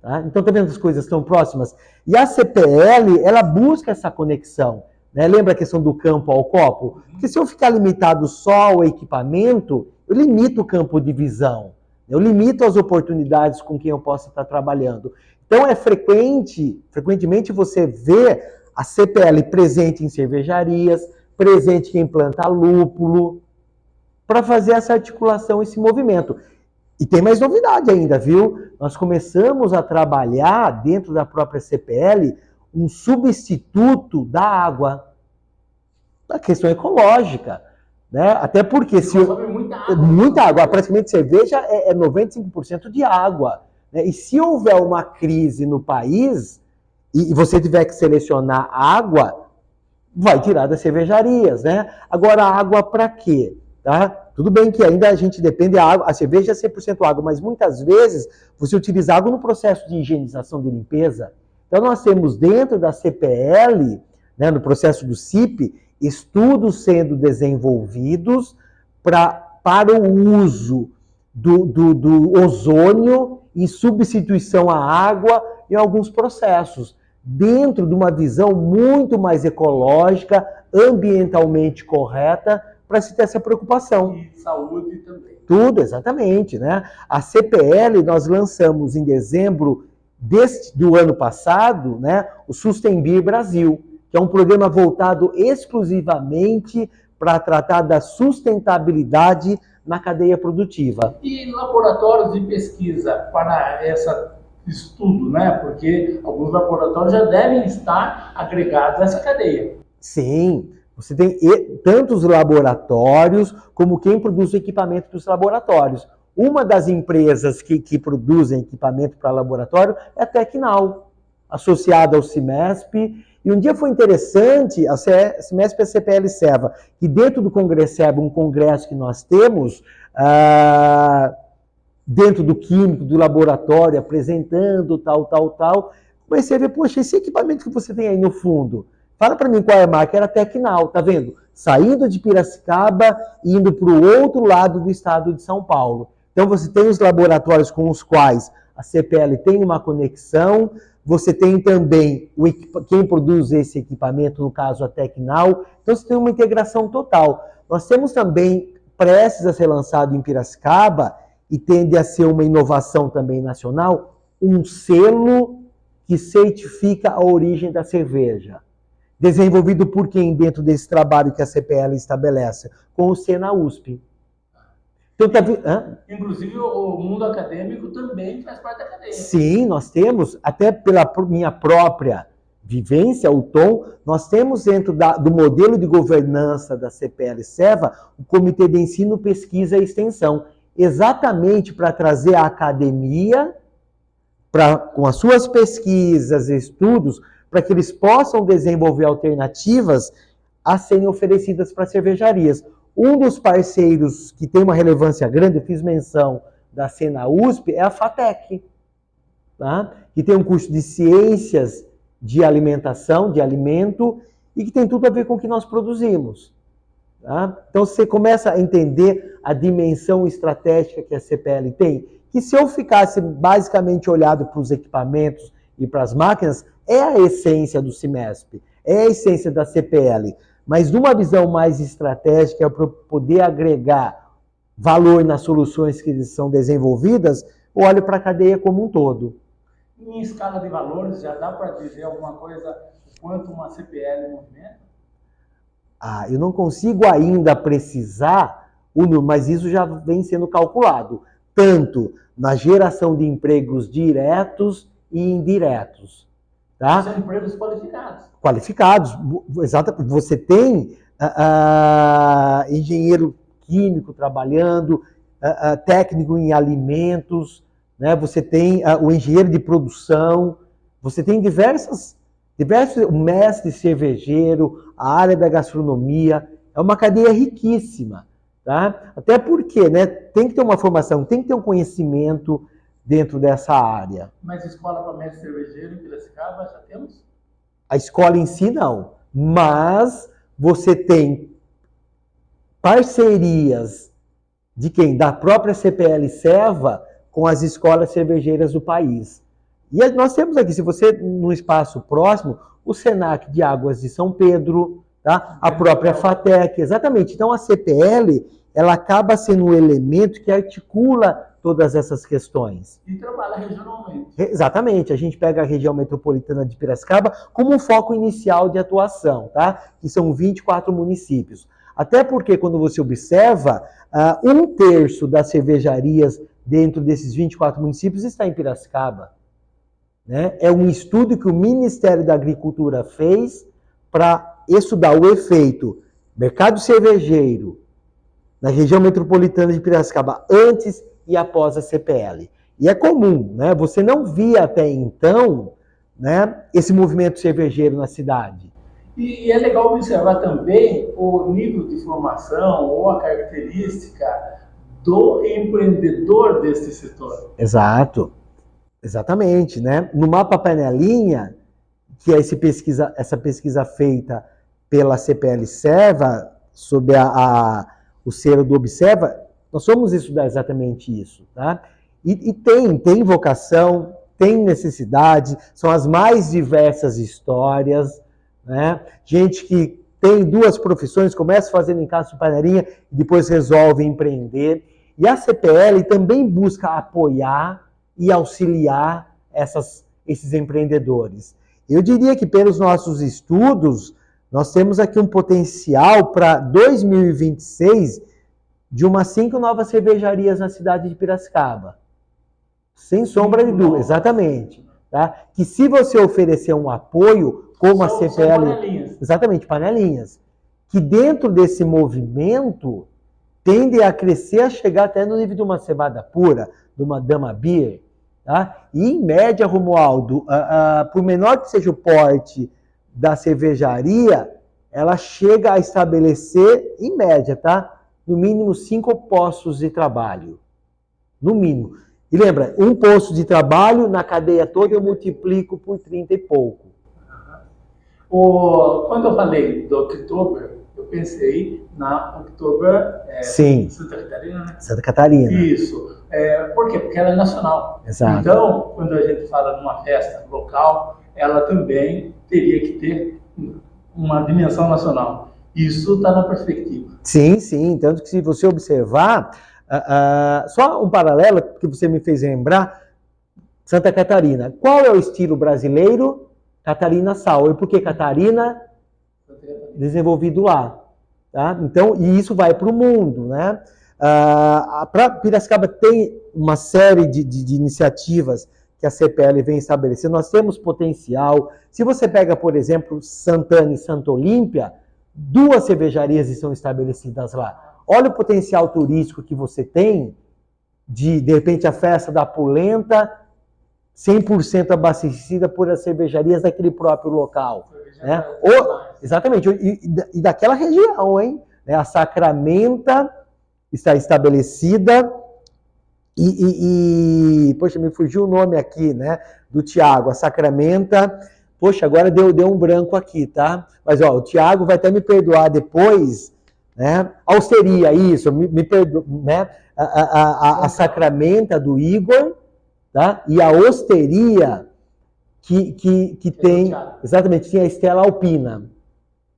Tá? Então, tá vendo as coisas tão próximas? E a CPL, ela busca essa conexão. Né? Lembra a questão do campo ao copo? Porque se eu ficar limitado só ao equipamento, eu limito o campo de visão. Eu limito as oportunidades com quem eu possa estar trabalhando. Então, frequentemente você vê a CPL presente em cervejarias, presente em planta lúpulo, para fazer essa articulação, esse movimento. E tem mais novidade ainda, viu? Nós começamos a trabalhar dentro da própria CPL um substituto da água. A questão ecológica. Né? Até porque muita água, praticamente cerveja é 95% de água. Né? E se houver uma crise no país, e você tiver que selecionar água, vai tirar das cervejarias, né? Agora, água para quê? Tá? Tudo bem que ainda a gente depende da água, a cerveja é 100% água, mas muitas vezes você utiliza água no processo de higienização de limpeza. Então, nós temos dentro da CPL, né, no processo do CIP, estudos sendo desenvolvidos para o uso do ozônio em substituição à água em alguns processos, dentro de uma visão muito mais ecológica, ambientalmente correta, para se ter essa preocupação. E saúde também. Tudo, exatamente, né? A CPL nós lançamos em dezembro do ano passado, né, o Sustenbir Brasil, que é um programa voltado exclusivamente para tratar da sustentabilidade na cadeia produtiva. E laboratórios de pesquisa para esse estudo, né? Porque alguns laboratórios já devem estar agregados a essa cadeia. Sim, você tem tanto os laboratórios como quem produz o equipamento dos laboratórios. Uma das empresas que produzem equipamento para laboratório é a Tecnal, associada ao CIMESP. E um dia foi interessante, a CIMESP e a CPL Seva, que dentro do Congresseba, um congresso que nós temos, dentro do químico, do laboratório, apresentando tal, comecei a ver, poxa, esse equipamento que você tem aí no fundo, fala para mim qual é a marca, era Tecnal, tá vendo? Saindo de Piracicaba e indo para o outro lado do estado de São Paulo. Então você tem os laboratórios com os quais a CPL tem uma conexão, você tem também quem produz esse equipamento, no caso a Tecnal, então você tem uma integração total. Nós temos também, prestes a ser lançado em Piracicaba, e tende a ser uma inovação também nacional, um selo que certifica a origem da cerveja. Desenvolvido por quem dentro desse trabalho que a CPL estabelece? Com o Sena USP. Então, inclusive, o mundo acadêmico também faz parte da cadeia. Sim, nós temos, até pela minha própria vivência, o Tom, nós temos dentro do modelo de governança da CPL Seva o Comitê de Ensino, Pesquisa e Extensão, exatamente para trazer a academia, com as suas pesquisas e estudos, para que eles possam desenvolver alternativas a serem oferecidas para cervejarias. Um dos parceiros que tem uma relevância grande, eu fiz menção da Sena USP, é a FATEC, tá? Que tem um curso de ciências de alimentação, de alimento, e que tem tudo a ver com o que nós produzimos. Tá? Então você começa a entender a dimensão estratégica que a CPL tem, que se eu ficasse basicamente olhado para os equipamentos e para as máquinas, é a essência do CIMESP, é a essência da CPL, mas numa visão mais estratégica, para poder agregar valor nas soluções que são desenvolvidas, eu olho para a cadeia como um todo. Em escala de valores, já dá para dizer alguma coisa quanto uma CPL movimenta? Eu não consigo ainda precisar o número, mas isso já vem sendo calculado, tanto na geração de empregos diretos e indiretos. Tá? São empregos qualificados. Qualificados, exato. Você tem engenheiro químico trabalhando, técnico em alimentos, né? Você tem o engenheiro de produção, você tem diversos mestre cervejeiro, a área da gastronomia, é uma cadeia riquíssima, tá? Até porque, né, tem que ter uma formação, tem que ter um conhecimento dentro dessa área. Mas escola para mestre cervejeiro em Piracicaba já temos? A escola em si não, mas você tem parcerias de quem? Da própria CPL Seva com as escolas cervejeiras do país. E nós temos aqui, se você, no espaço próximo, o Senac de Águas de São Pedro, tá? A própria FATEC, exatamente. Então a CPL, ela acaba sendo um elemento que articula todas essas questões. E trabalha regionalmente. Exatamente. A gente pega a região metropolitana de Piracicaba como um foco inicial de atuação, tá? Que são 24 municípios. Até porque, quando você observa, 1/3 das cervejarias dentro desses 24 municípios está em Piracicaba. Né? É um estudo que o Ministério da Agricultura fez para estudar o efeito mercado cervejeiro na região metropolitana de Piracicaba antes e após a CPL. E é comum, né? Você não via até então né, esse movimento cervejeiro na cidade. E é legal observar também o nível de formação ou a característica do empreendedor desse setor. Exato, exatamente, né? No mapa panelinha, que é essa pesquisa feita pela CPL Serva, sob o selo do Observa, nós vamos estudar exatamente isso, tá? E tem vocação, tem necessidade, são as mais diversas histórias, né? Gente que tem duas profissões, começa fazendo em casa de panelinha e depois resolve empreender. E a CPL também busca apoiar e auxiliar esses empreendedores. Eu diria que pelos nossos estudos, nós temos aqui um potencial para 2026 de umas 5 novas cervejarias na cidade de Piracicaba. Sem sombra de dúvida, exatamente. Tá? Que se você oferecer um apoio, como a CPL... São panelinhas. Exatamente, panelinhas. Que dentro desse movimento tende a crescer, a chegar até no nível de uma cevada pura, de uma Dama Beer. Tá? E em média, Romualdo, por menor que seja o porte da cervejaria, ela chega a estabelecer, em média, tá? No mínimo 5 postos de trabalho. No mínimo. E lembra, um posto de trabalho na cadeia toda eu multiplico por 30 e pouco. Quando eu falei do Oktober, eu pensei na Oktober Sim. Santa Catarina, né? Santa Catarina. Isso. Por quê? Porque ela é nacional. Exato. Então, quando a gente fala numa festa local, ela também teria que ter uma dimensão nacional. Isso está na perspectiva. Sim, sim. Tanto que se você observar, só um paralelo que você me fez lembrar, Santa Catarina. Qual é o estilo brasileiro? Catarina Sour. Por que Catarina? Desenvolvido lá. Tá? Então, e isso vai para o mundo, né? Piracicaba tem uma série de iniciativas que a CPL vem estabelecendo. Nós temos potencial. Se você pega, por exemplo, Santana e Santa Olímpia, 2 cervejarias estão estabelecidas lá. Olha o potencial turístico que você tem de repente, a festa da polenta 100% abastecida por as cervejarias daquele próprio local. Né? Exatamente. E daquela região, hein? A Sacramenta está estabelecida poxa, me fugiu o nome aqui, né? Do Tiago, a Sacramenta. Poxa, agora deu um branco aqui, tá? Mas, ó, o Tiago vai até me perdoar depois, né? Austeria, isso, me perdoa, né? A Sacramenta do Igor, tá? E a Osteria que tem, exatamente, tinha a Estela Alpina.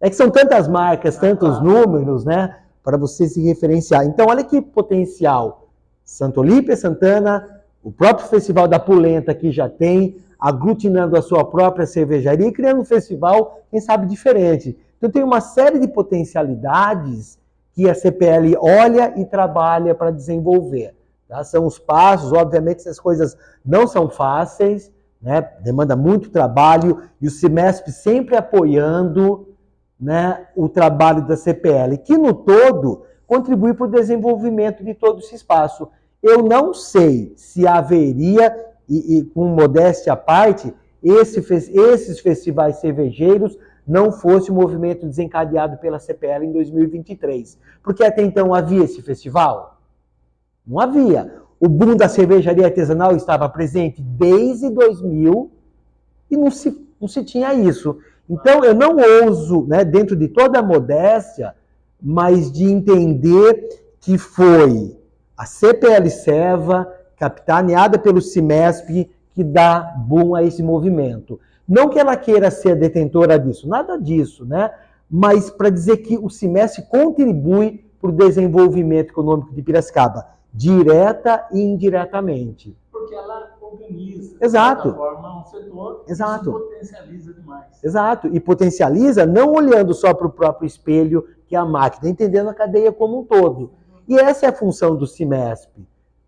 É que são tantas marcas, tantos números, né? Para você se referenciar. Então, olha que potencial. Santa Olímpia, Santana, o próprio Festival da Polenta que já tem, aglutinando a sua própria cervejaria e criando um festival, quem sabe, diferente. Então, tem uma série de potencialidades que a CPL olha e trabalha para desenvolver. Tá? São os passos, obviamente, essas coisas não são fáceis, né? Demanda muito trabalho, e o Cimesp sempre apoiando, né, o trabalho da CPL, que no todo contribui para o desenvolvimento de todo esse espaço. Eu não sei se haveria, e com modéstia à parte, esses festivais cervejeiros não fosse o movimento desencadeado pela CPL em 2023. Porque até então havia esse festival? Não havia. O boom da cervejaria artesanal estava presente desde 2000 e não se tinha isso. Então, eu não ouso, né, dentro de toda a modéstia, mas de entender que foi a CPL Serva, capitaneada pelo Cimesp, que dá boom a esse movimento. Não que ela queira ser detentora disso, nada disso, né? Mas para dizer que o Cimesp contribui para o desenvolvimento econômico de Piracicaba, direta e indiretamente. Porque ela organiza, exato, de forma, um setor exato, que potencializa demais. Exato, e potencializa não olhando só para o próprio espelho, que é a máquina, entendendo a cadeia como um todo. E essa é a função do Cimesp,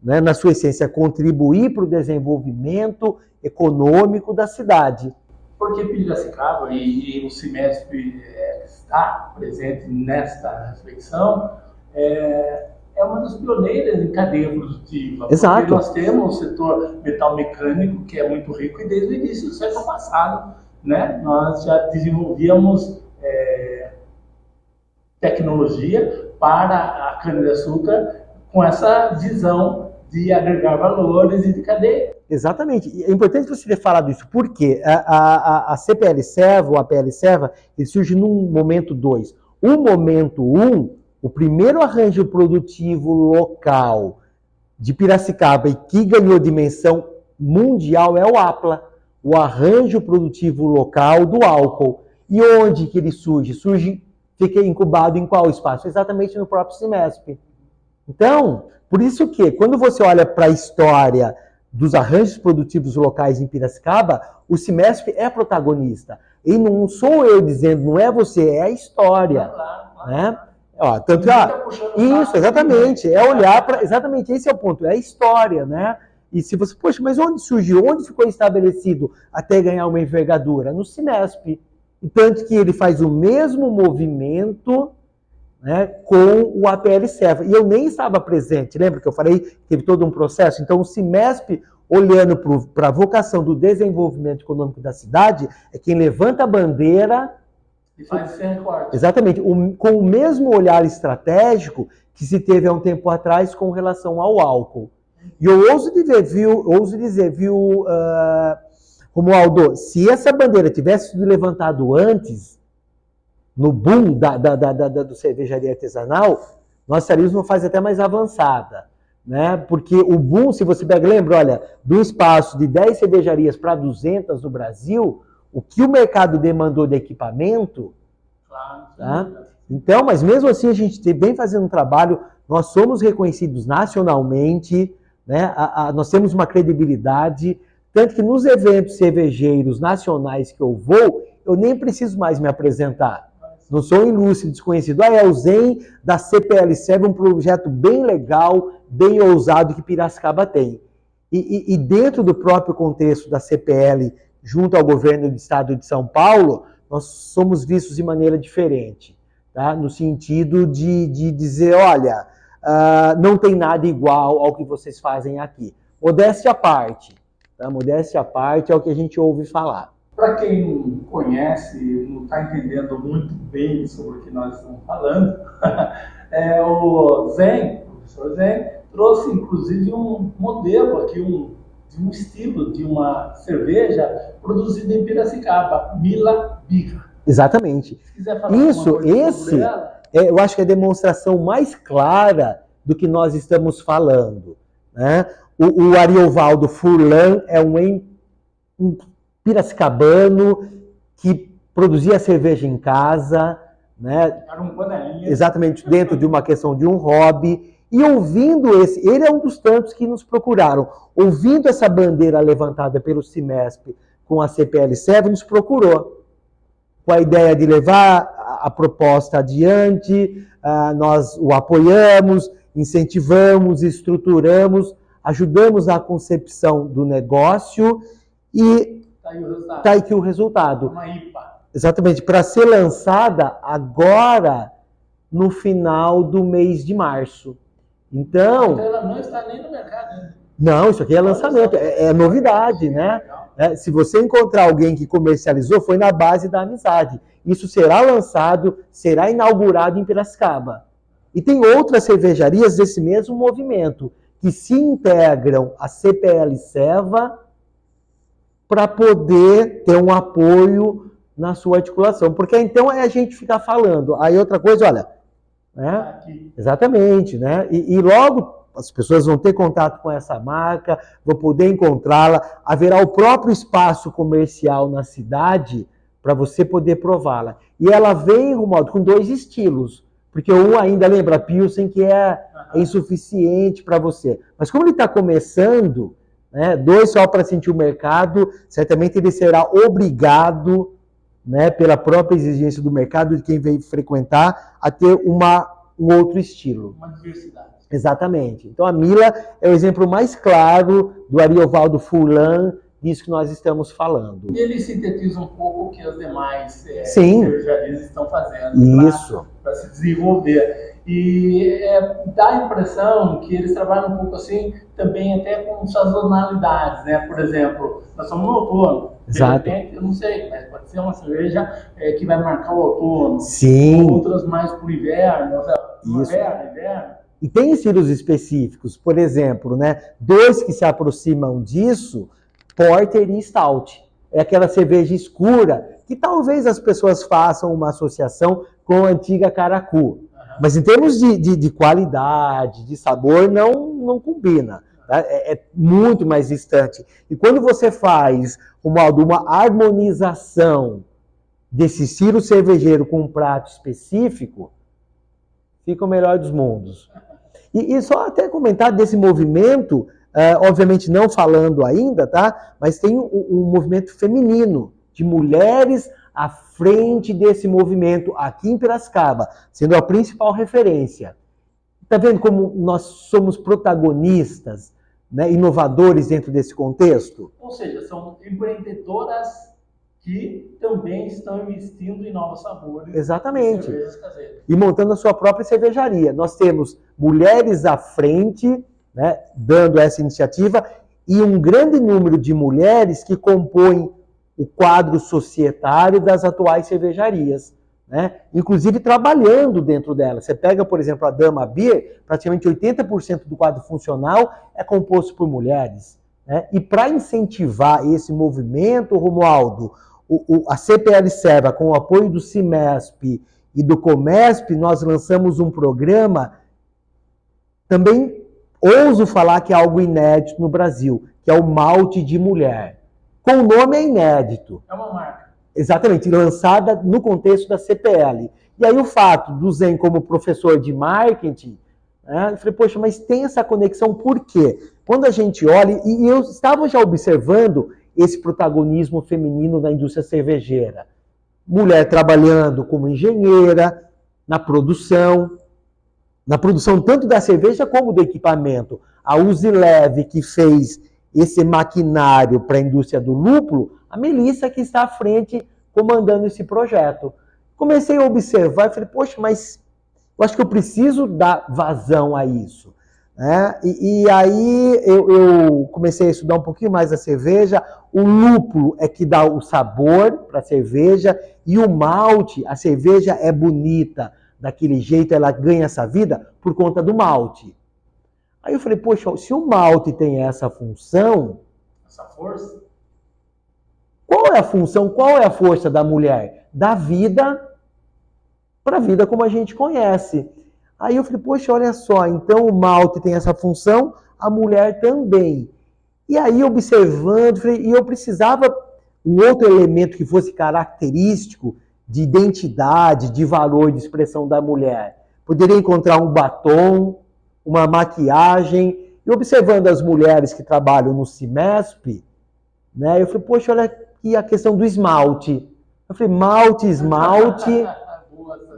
né? Na sua essência, contribuir para o desenvolvimento econômico da cidade. Porque Piracicaba e o Cimesp está presente nesta reflexão, é é uma das pioneiras em cadeia produtiva. Exato. Porque nós temos o setor metal mecânico, que é muito rico, e desde o início do século passado, né, nós já desenvolvíamos tecnologia para a cana-de-açúcar com essa visão de agregar valores e de cadeia. Exatamente. E é importante você ter falado isso, porque a CPL Serva, ou a PL Serva, ele surge num momento 2. O momento 1, o primeiro arranjo produtivo local de Piracicaba e que ganhou dimensão mundial é o APLA, o arranjo produtivo local do álcool. E onde que ele surge? Fica incubado em qual espaço? Exatamente no próprio CIMESP. Então, por isso que, quando você olha para a história dos arranjos produtivos locais em Piracicaba, o CIMESP é protagonista. E não sou eu dizendo, não é você, é a história. Né? Ó, tanto isso, exatamente. É olhar para. Exatamente, esse é o ponto, é a história, né? E se você, poxa, mas onde surgiu? Onde ficou estabelecido até ganhar uma envergadura? No CIMESP. E tanto que ele faz o mesmo movimento, né, com o APL Serva. E eu nem estava presente, lembra que eu falei que teve todo um processo? Então o CIMESP, olhando para a vocação do desenvolvimento econômico da cidade, é quem levanta a bandeira e faz esse recorte. Exatamente, com o mesmo olhar estratégico que se teve há um tempo atrás com relação ao álcool. E eu ouso dizer, Romualdo, se essa bandeira tivesse sido levantada antes, no boom do cervejaria artesanal, nós estaríamos numa fase até mais avançada. Né? Porque o boom, se você pega, lembra, olha, do espaço de 10 cervejarias para 200 no Brasil, o que o mercado demandou de equipamento, tá? Então, mas mesmo assim a gente vem fazendo um trabalho, nós somos reconhecidos nacionalmente, né? Nós temos uma credibilidade, tanto que nos eventos cervejeiros nacionais que eu vou, eu nem preciso mais me apresentar. Não sou um ilustre desconhecido. É o Zen da CPL Serva, um projeto bem legal, bem ousado que Piracicaba tem. E dentro do próprio contexto da CPL, junto ao governo do estado de São Paulo, nós somos vistos de maneira diferente. Tá? No sentido de dizer, olha, não tem nada igual ao que vocês fazem aqui. Modéstia à parte. Tá? Modéstia à parte é o que a gente ouve falar. Para quem não conhece, não está entendendo muito bem sobre o que nós estamos falando, o Zen, o professor Zen, trouxe inclusive um modelo aqui, de um estilo de uma cerveja produzida em Piracicaba, Mila Birra. Exatamente. Se quiser falar sobre ela, eu acho que é a demonstração mais clara do que nós estamos falando. Né? O Ariovaldo Furlan é um piracicabano que produzia cerveja em casa, né? Era um panelinha. Exatamente, dentro de uma questão de um hobby. E ouvindo ele é um dos tantos que nos procuraram. Ouvindo essa bandeira levantada pelo CIMESP com a CPL Serva, nos procurou. Com a ideia de levar a proposta adiante, nós o apoiamos, incentivamos, estruturamos, ajudamos na concepção do negócio e está aqui o resultado. Uma IPA. Exatamente, para ser lançada agora no final do mês de março. Então ela não está nem no mercado ainda. Não, isso aqui é lançamento, é novidade, né? Se você encontrar alguém que comercializou, foi na base da amizade. Isso será lançado, será inaugurado em Piracicaba. E tem outras cervejarias desse mesmo movimento, que se integram à CPL Serva para poder ter um apoio na sua articulação. Porque então é a gente ficar falando. Aí outra coisa, olha, né? Exatamente, né? E logo as pessoas vão ter contato com essa marca, vão poder encontrá-la, haverá o próprio espaço comercial na cidade para você poder prová-la. E ela vem, Romualdo, com 2 estilos, porque um ainda lembra a Pilsen, que é insuficiente para você. Mas como ele está começando, né, 2 só para sentir o mercado, certamente ele será obrigado, né, pela própria exigência do mercado, de quem vem frequentar, a ter um outro estilo. Uma diversidade. Exatamente. Então a Mila é o exemplo mais claro do Ariovaldo Furlan, disso que nós estamos falando. E ele sintetiza um pouco o que as demais Sim. cervejarias estão fazendo Isso. para se desenvolver. E dá a impressão que eles trabalham um pouco assim, também até com sazonalidades, né? Por exemplo, nós somos no outono. Exato. De repente, eu não sei, mas pode ser uma cerveja que vai marcar o outono. Sim. Outras mais para o inverno, inverno. E tem estilos específicos, por exemplo, né? Dois que se aproximam disso, Porter e Stout. É aquela cerveja escura que talvez as pessoas façam uma associação com a antiga Caracu. Mas em termos de qualidade, de sabor, não combina. Tá? É muito mais distante. E quando você faz uma harmonização desse estilo cervejeiro com um prato específico, fica o melhor dos mundos. E só até comentar desse movimento, obviamente não falando ainda, tá? Mas tem um movimento feminino, de mulheres à frente desse movimento aqui em Piracicaba, sendo a principal referência. Está vendo como nós somos protagonistas, né, inovadores dentro desse contexto? Ou seja, são empreendedoras que também estão investindo em novos sabores. Exatamente. E cervejas caseiras. E montando a sua própria cervejaria. Nós temos mulheres à frente, né, dando essa iniciativa, e um grande número de mulheres que compõem o quadro societário das atuais cervejarias, né? Inclusive trabalhando dentro dela. Você pega, por exemplo, a Dama Beer, praticamente 80% do quadro funcional é composto por mulheres, né? E para incentivar esse movimento, Romualdo, a CPL Serva, com o apoio do CIMESP e do COMESP, nós lançamos um programa, também ouso falar que é algo inédito no Brasil, que é o Malte de Mulher. Com o nome é inédito. É uma marca. Exatamente, lançada no contexto da CPL. E aí o fato do Zen como professor de marketing, né, eu falei, poxa, mas tem essa conexão, por quê? Quando a gente olha, e eu estava já observando esse protagonismo feminino na indústria cervejeira. Mulher trabalhando como engenheira, na produção tanto da cerveja como do equipamento. A Usileve, que fez esse maquinário para a indústria do lúpulo, a Melissa que está à frente comandando esse projeto. Comecei a observar e falei, poxa, mas eu acho que eu preciso dar vazão a isso. E aí eu comecei a estudar um pouquinho mais a cerveja. O lúpulo é que dá o sabor para a cerveja e o malte, a cerveja é bonita, daquele jeito ela ganha essa vida por conta do malte. Aí eu falei, poxa, se o malte tem essa função, essa força, qual é a função, qual é a força da mulher? Da vida para a vida como a gente conhece. Aí eu falei, poxa, olha só, então o malte tem essa função, a mulher também. E aí observando, e eu precisava um outro elemento que fosse característico de identidade, de valor, de expressão da mulher. Poderia encontrar um batom, uma maquiagem, e observando as mulheres que trabalham no CIMESP, né, eu falei, poxa, olha aqui a questão do esmalte. Eu falei, malte, esmalte,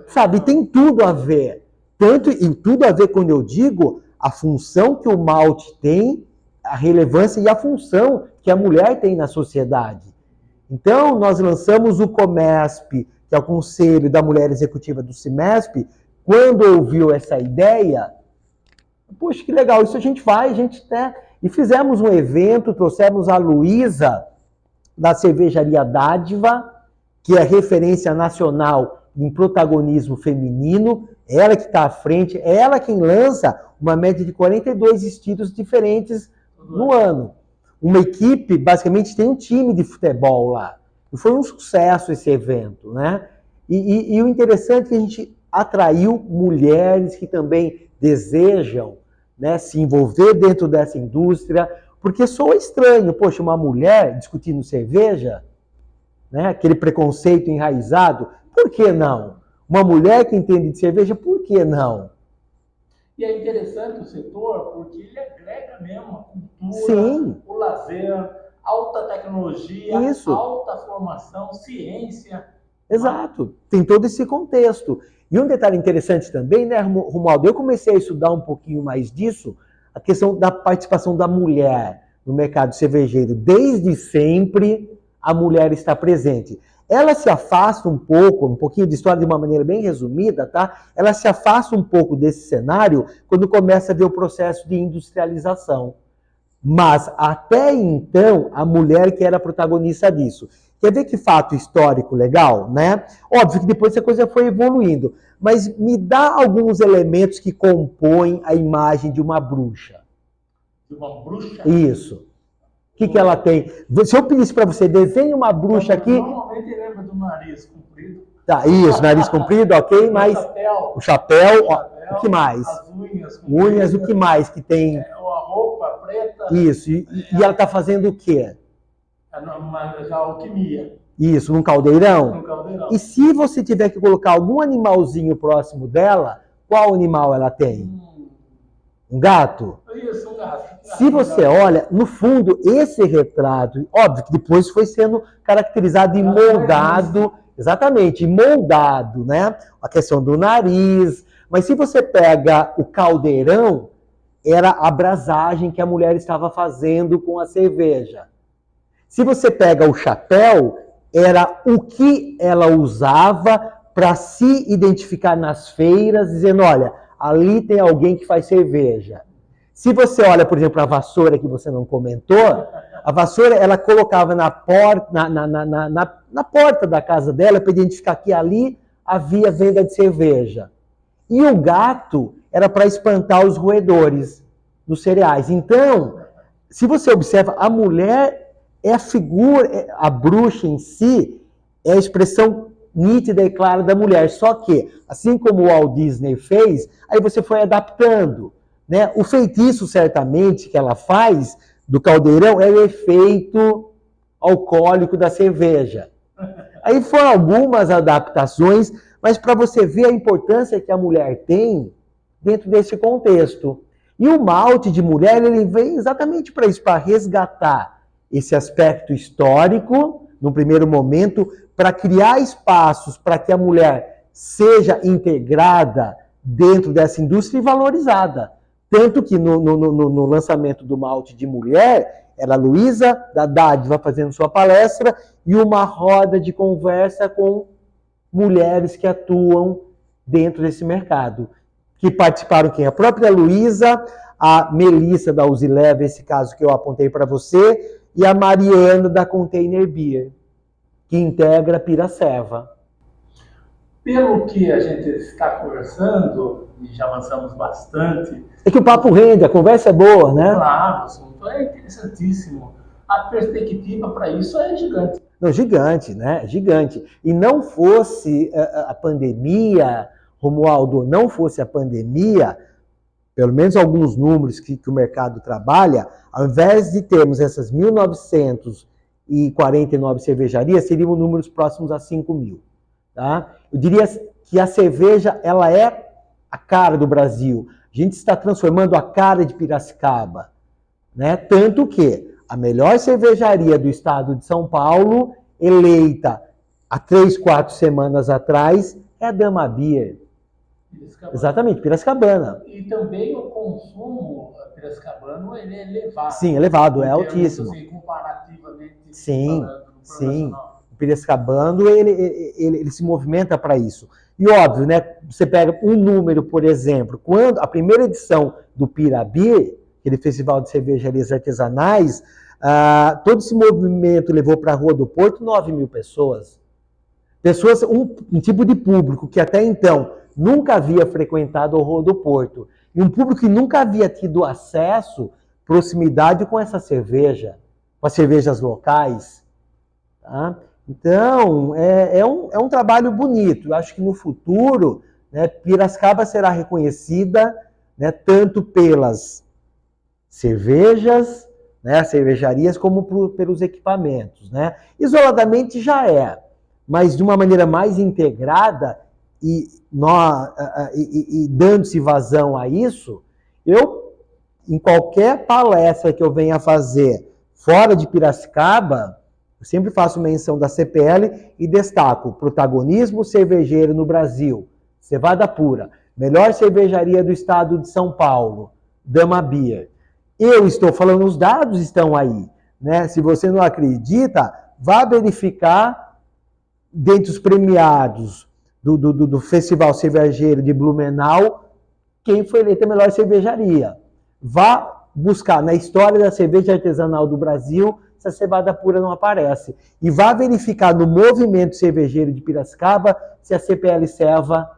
sabe, tem tudo a ver. Tanto e tudo a ver quando eu digo a função que o malte tem, a relevância e a função que a mulher tem na sociedade. Então, nós lançamos o COMESP, que é o Conselho da Mulher Executiva do CIMESP, quando ouviu essa ideia, poxa, que legal, isso a gente faz, e fizemos um evento, trouxemos a Luísa, da cervejaria Dádiva, que é referência nacional em protagonismo feminino, ela que está à frente, é ela quem lança uma média de 42 estilos diferentes no ano. Uma equipe, basicamente, tem um time de futebol lá. E foi um sucesso esse evento, né? E o interessante é que a gente atraiu mulheres que também desejam, né, se envolver dentro dessa indústria, porque soa estranho, poxa, uma mulher discutindo cerveja, né, aquele preconceito enraizado, por que não? Uma mulher que entende de cerveja, por que não? E é interessante o setor porque ele agrega mesmo a cultura, sim, o lazer, alta tecnologia, isso, alta formação, ciência. Exato, tem todo esse contexto. E um detalhe interessante também, né, Romualdo, eu comecei a estudar um pouquinho mais disso, a questão da participação da mulher no mercado cervejeiro. Desde sempre, a mulher está presente. ela se afasta um pouco, um pouquinho de história de uma maneira bem resumida, tá? Ela se afasta um pouco desse cenário quando começa a ver o processo de industrialização. Mas até então, a mulher que era protagonista disso. Quer ver que fato histórico legal, né? Óbvio que depois essa coisa foi evoluindo, mas me dá alguns elementos que compõem a imagem de uma bruxa. De uma bruxa? Isso. O que ela tem? Se eu pedisse para você, desenhe uma bruxa aqui. Normalmente lembra do nariz comprido. Tá, isso, nariz comprido, ok, mas o chapéu, o que mais? As unhas compridas. Unhas, o que mais que tem? A roupa preta. Isso, e ela está fazendo o quê? A alquimia. Isso, num caldeirão? Num caldeirão. E se você tiver que colocar algum animalzinho próximo dela, qual animal ela tem? Um gato? Isso, um gato. Se você olha, no fundo, esse retrato, óbvio que depois foi sendo caracterizado e moldado, exatamente, moldado, né? A questão do nariz. Mas se você pega o caldeirão, era a brasagem que a mulher estava fazendo com a cerveja. Se você pega o chapéu, era o que ela usava para se identificar nas feiras, dizendo, olha, ali tem alguém que faz cerveja. Se você olha, por exemplo, a vassoura que você não comentou, a vassoura ela colocava na porta, na porta da casa dela para identificar que ali havia venda de cerveja. E o gato era para espantar os roedores dos cereais. Então, se você observa, a mulher é a figura, a bruxa em si, é a expressão nítida e clara da mulher. Só que, assim como o Walt Disney fez, aí você foi adaptando. Né? O feitiço, certamente, que ela faz do caldeirão é o efeito alcoólico da cerveja. Aí foram algumas adaptações, mas para você ver a importância que a mulher tem dentro desse contexto. E o malte de mulher, ele vem exatamente para isso, para resgatar esse aspecto histórico, no primeiro momento, para criar espaços para que a mulher seja integrada dentro dessa indústria e valorizada. Tanto que no lançamento do malte de mulher, era a Luísa da Dádiva fazendo sua palestra e uma roda de conversa com mulheres que atuam dentro desse mercado. Que participaram quem? A própria Luísa, a Melissa da Usileva, esse caso que eu apontei para você, e a Mariana da Container Beer, que integra a Piraceva. Pelo que a gente está conversando, e já avançamos bastante... É que o papo rende, a conversa é boa, né? Claro, o assunto é interessantíssimo. A perspectiva para isso é gigante. Não, gigante, né? Gigante. E não fosse a pandemia, Romualdo, não fosse a pandemia, pelo menos alguns números que o mercado trabalha, ao invés de termos essas 1.949 cervejarias, seriam números próximos a 5.000. Tá? Eu diria que a cerveja ela é a cara do Brasil. A gente está transformando a cara de Piracicaba. Né? Tanto que a melhor cervejaria do estado de São Paulo, eleita há 3, 4 semanas atrás, é a Dama Beer. Piracicabana. Exatamente, Piracicabana. E também o consumo piracicabano ele é elevado. Sim, elevado, é altíssimo. Assim, comparativamente sim, falando, sim. O piracicabano, ele se movimenta para isso. E óbvio, né? Você pega um número, por exemplo, quando a primeira edição do Pirabir, aquele festival de cervejarias artesanais, todo esse movimento levou para a Rua do Porto 9.000 pessoas. Pessoas, um tipo de público que até então nunca havia frequentado a Rua do Porto. E um público que nunca havia tido acesso, proximidade com essa cerveja, com as cervejas locais. Tá? Então, é um trabalho bonito. Eu acho que no futuro, né, Piracicaba será reconhecida, né, tanto pelas cervejas, né, cervejarias, como pelos equipamentos. Né? Isoladamente já é, mas de uma maneira mais integrada e dando-se vazão a isso, eu, em qualquer palestra que eu venha fazer fora de Piracicaba, eu sempre faço menção da CPL e destaco protagonismo cervejeiro no Brasil, Cevada Pura, melhor cervejaria do estado de São Paulo, Dama Beer. Eu estou falando, os dados estão aí. Né? Se você não acredita, vá verificar dentre os premiados do Festival Cervejeiro de Blumenau, quem foi eleita a melhor cervejaria. Vá buscar na história da cerveja artesanal do Brasil se a cevada pura não aparece. E vá verificar no movimento cervejeiro de Piracicaba se a CPL Serva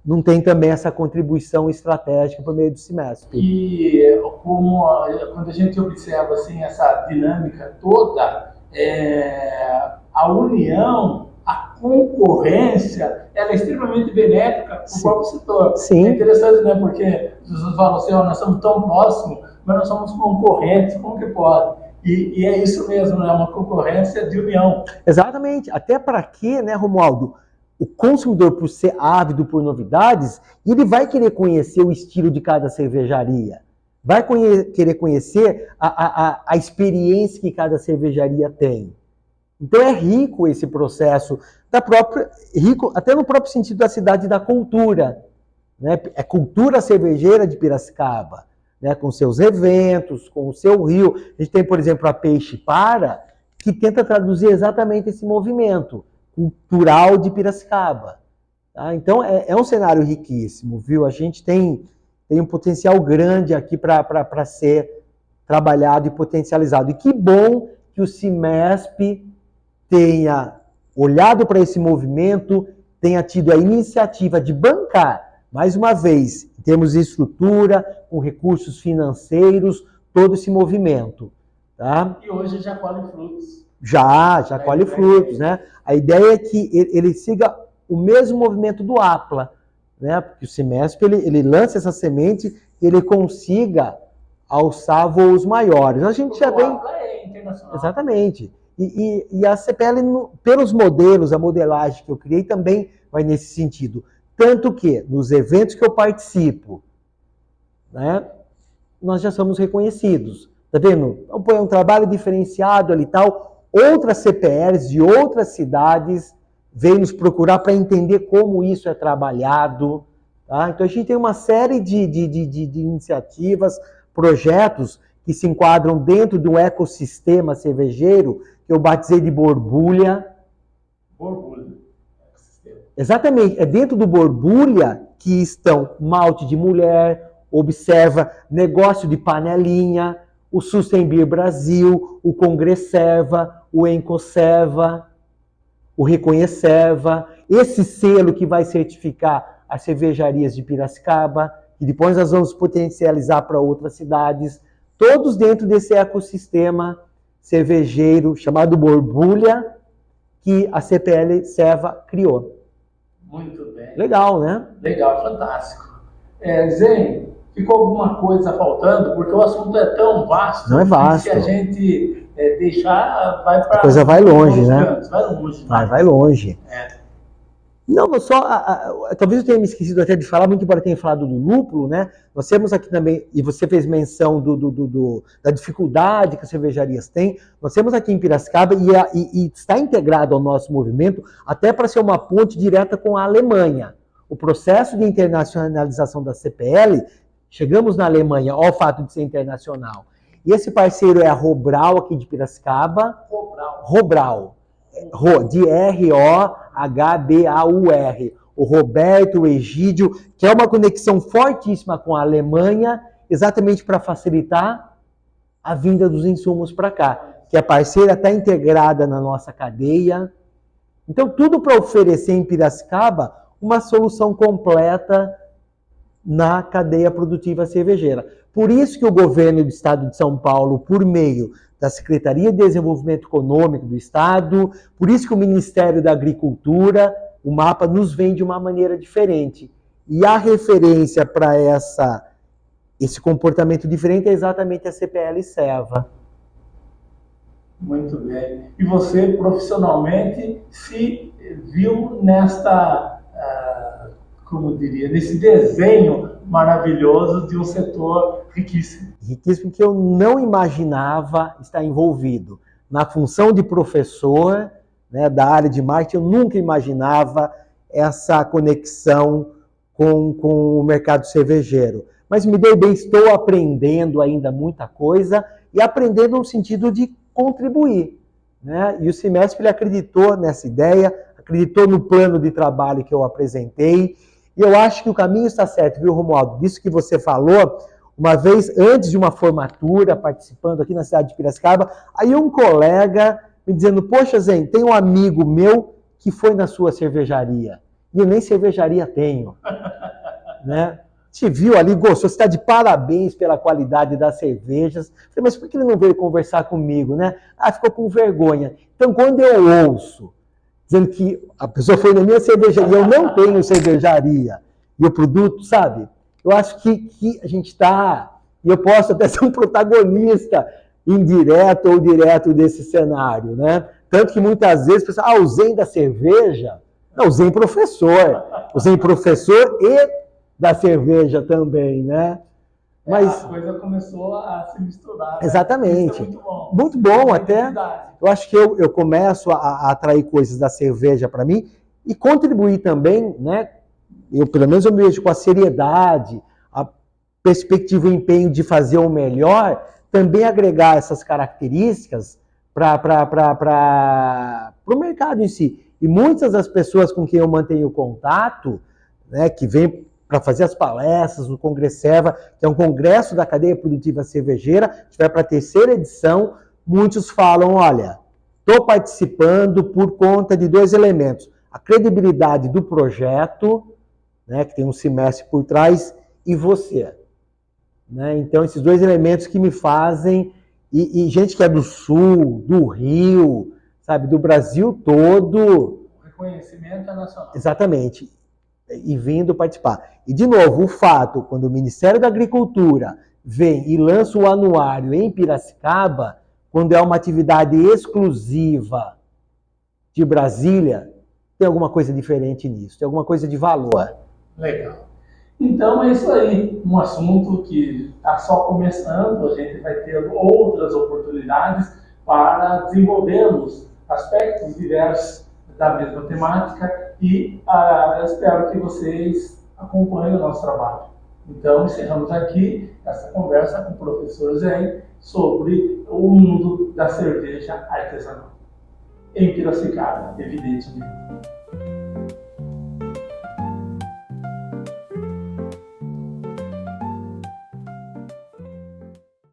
não tem também essa contribuição estratégica por meio do Cimesp. E quando a gente observa assim, essa dinâmica toda, a união, a concorrência, ela é extremamente benéfica para o próprio setor. Sim. É interessante, né? Porque as pessoas falam assim, nós somos tão próximos, mas nós somos concorrentes, como que pode? E é isso mesmo, né? Uma concorrência de união. Exatamente. Até para quê, né, Romualdo? O consumidor, por ser ávido por novidades, ele vai querer conhecer o estilo de cada cervejaria. Vai querer conhecer a experiência que cada cervejaria tem. Então é rico esse processo, rico até no próprio sentido da cidade e da cultura. Né? É cultura cervejeira de Piracicaba, né? Com seus eventos, com o seu rio. A gente tem, por exemplo, a Peixe Para, que tenta traduzir exatamente esse movimento cultural de Piracicaba. Tá? Então é um cenário riquíssimo, viu? A gente tem um potencial grande aqui para ser trabalhado e potencializado. E que bom que o Cimesp tenha olhado para esse movimento, tenha tido a iniciativa de bancar, mais uma vez, em termos de estrutura, com recursos financeiros, todo esse movimento. Tá? E hoje já colhe frutos. Já colhe frutos, né? A ideia é que ele siga o mesmo movimento do APLA, né? Porque o Cimesp, ele lança essa semente e ele consiga alçar voos maiores. A gente já vem... O APLA é internacional. Exatamente. E a CPL, pelos modelos, a modelagem que eu criei também vai nesse sentido. Tanto que, nos eventos que eu participo, né, nós já somos reconhecidos. Tá vendo? Então, põe um trabalho diferenciado ali e tal. Outras CPLs de outras cidades vêm nos procurar para entender como isso é trabalhado. Tá? Então, a gente tem uma série de iniciativas, projetos que se enquadram dentro de um ecossistema cervejeiro que eu batizei de Borbulha. Borbulha. Exatamente. É dentro do Borbulha que estão malte de mulher, observa negócio de panelinha, o Sustenbeer Brasil, o Congresserva, o Encoserva, o Reconhecerva, esse selo que vai certificar as cervejarias de Piracicaba, que depois nós vamos potencializar para outras cidades, todos dentro desse ecossistema cervejeiro chamado Borbulha, que a CPL Serva criou. Muito bem. Legal, né? Legal, fantástico. Zen, ficou alguma coisa faltando? Porque o assunto é tão vasto. Não é vasto. Que se a gente deixar, vai para... A coisa vai longe, né? Cantos, vai longe. Vai longe. Não, só, talvez eu tenha me esquecido até de falar, muito embora tenha falado do lúpulo, né? Nós temos aqui também, e você fez menção da dificuldade que as cervejarias têm, nós temos aqui em Piracicaba, e está integrado ao nosso movimento, até para ser uma ponte direta com a Alemanha. O processo de internacionalização da CPL, chegamos na Alemanha, ao fato de ser internacional. E esse parceiro é a Robral, aqui de Piracicaba. Robral. De R-O-H-B-A-U-R, o Roberto, o Egídio, que é uma conexão fortíssima com a Alemanha, exatamente para facilitar a vinda dos insumos para cá, que a parceira está integrada na nossa cadeia. Então, tudo para oferecer em Piracicaba uma solução completa na cadeia produtiva cervejeira. Por isso que o governo do Estado de São Paulo, por meio da Secretaria de Desenvolvimento Econômico do Estado, por isso que o Ministério da Agricultura, o mapa nos vem de uma maneira diferente. E a referência para esse comportamento diferente é exatamente a CPL Serva. Muito bem. E você, profissionalmente, se viu nesse desenho maravilhoso de um setor riquíssimo. Riquíssimo, que eu não imaginava estar envolvido. Na função de professor, né, da área de marketing, eu nunca imaginava essa conexão com o mercado cervejeiro. Mas me dei bem, estou aprendendo ainda muita coisa e aprendendo no sentido de contribuir. né? E o Cimesp ele acreditou nessa ideia, acreditou no plano de trabalho que eu apresentei, e eu acho que o caminho está certo, viu, Romualdo? Disso que você falou, uma vez antes de uma formatura, participando aqui na cidade de Piracicaba, aí um colega me dizendo, poxa, Zen, tem um amigo meu que foi na sua cervejaria, e eu nem cervejaria tenho, né? Te viu ali, gostou, você está de parabéns pela qualidade das cervejas. Falei, mas por que ele não veio conversar comigo, né? Ah, ficou com vergonha. Então, quando eu ouço dizendo que a pessoa foi na minha cervejaria, eu não tenho cervejaria, e o produto, sabe? Eu acho que a gente está, e eu posso até ser um protagonista indireto ou direto desse cenário, né? Tanto que muitas vezes, o pessoal, o Zen da cerveja, não, o Zen professor e da cerveja também, né? Mas a coisa começou a se misturar. Né? Exatamente. Isso é muito bom. Muito bom até. Eu acho que eu começo a atrair coisas da cerveja para mim e contribuir também, né? Pelo menos eu me vejo com a seriedade, a perspectiva e empenho de fazer o melhor, também agregar essas características para o mercado em si. E muitas das pessoas com quem eu mantenho contato, né, que vêm para fazer as palestras no Congresserva, que é um congresso da cadeia produtiva cervejeira, a gente vai para a 3ª edição, muitos falam, olha, estou participando por conta de 2 elementos, a credibilidade do projeto, né, que tem um Cimesp por trás, e você. Né? Então, esses 2 elementos que me fazem, e gente que é do Sul, do Rio, sabe, do Brasil todo. O reconhecimento é nacional. Exatamente. E vindo participar. E, de novo, o fato, quando o Ministério da Agricultura vem e lança o anuário em Piracicaba, quando é uma atividade exclusiva de Brasília, tem alguma coisa diferente nisso, tem alguma coisa de valor. Legal. Então é isso aí, um assunto que está só começando, a gente vai ter outras oportunidades para desenvolvermos aspectos diversos da mesma temática e eu espero que vocês acompanhem o nosso trabalho. Então encerramos aqui essa conversa com o professor Zen sobre o mundo da cerveja artesanal em Piracicaba, evidentemente.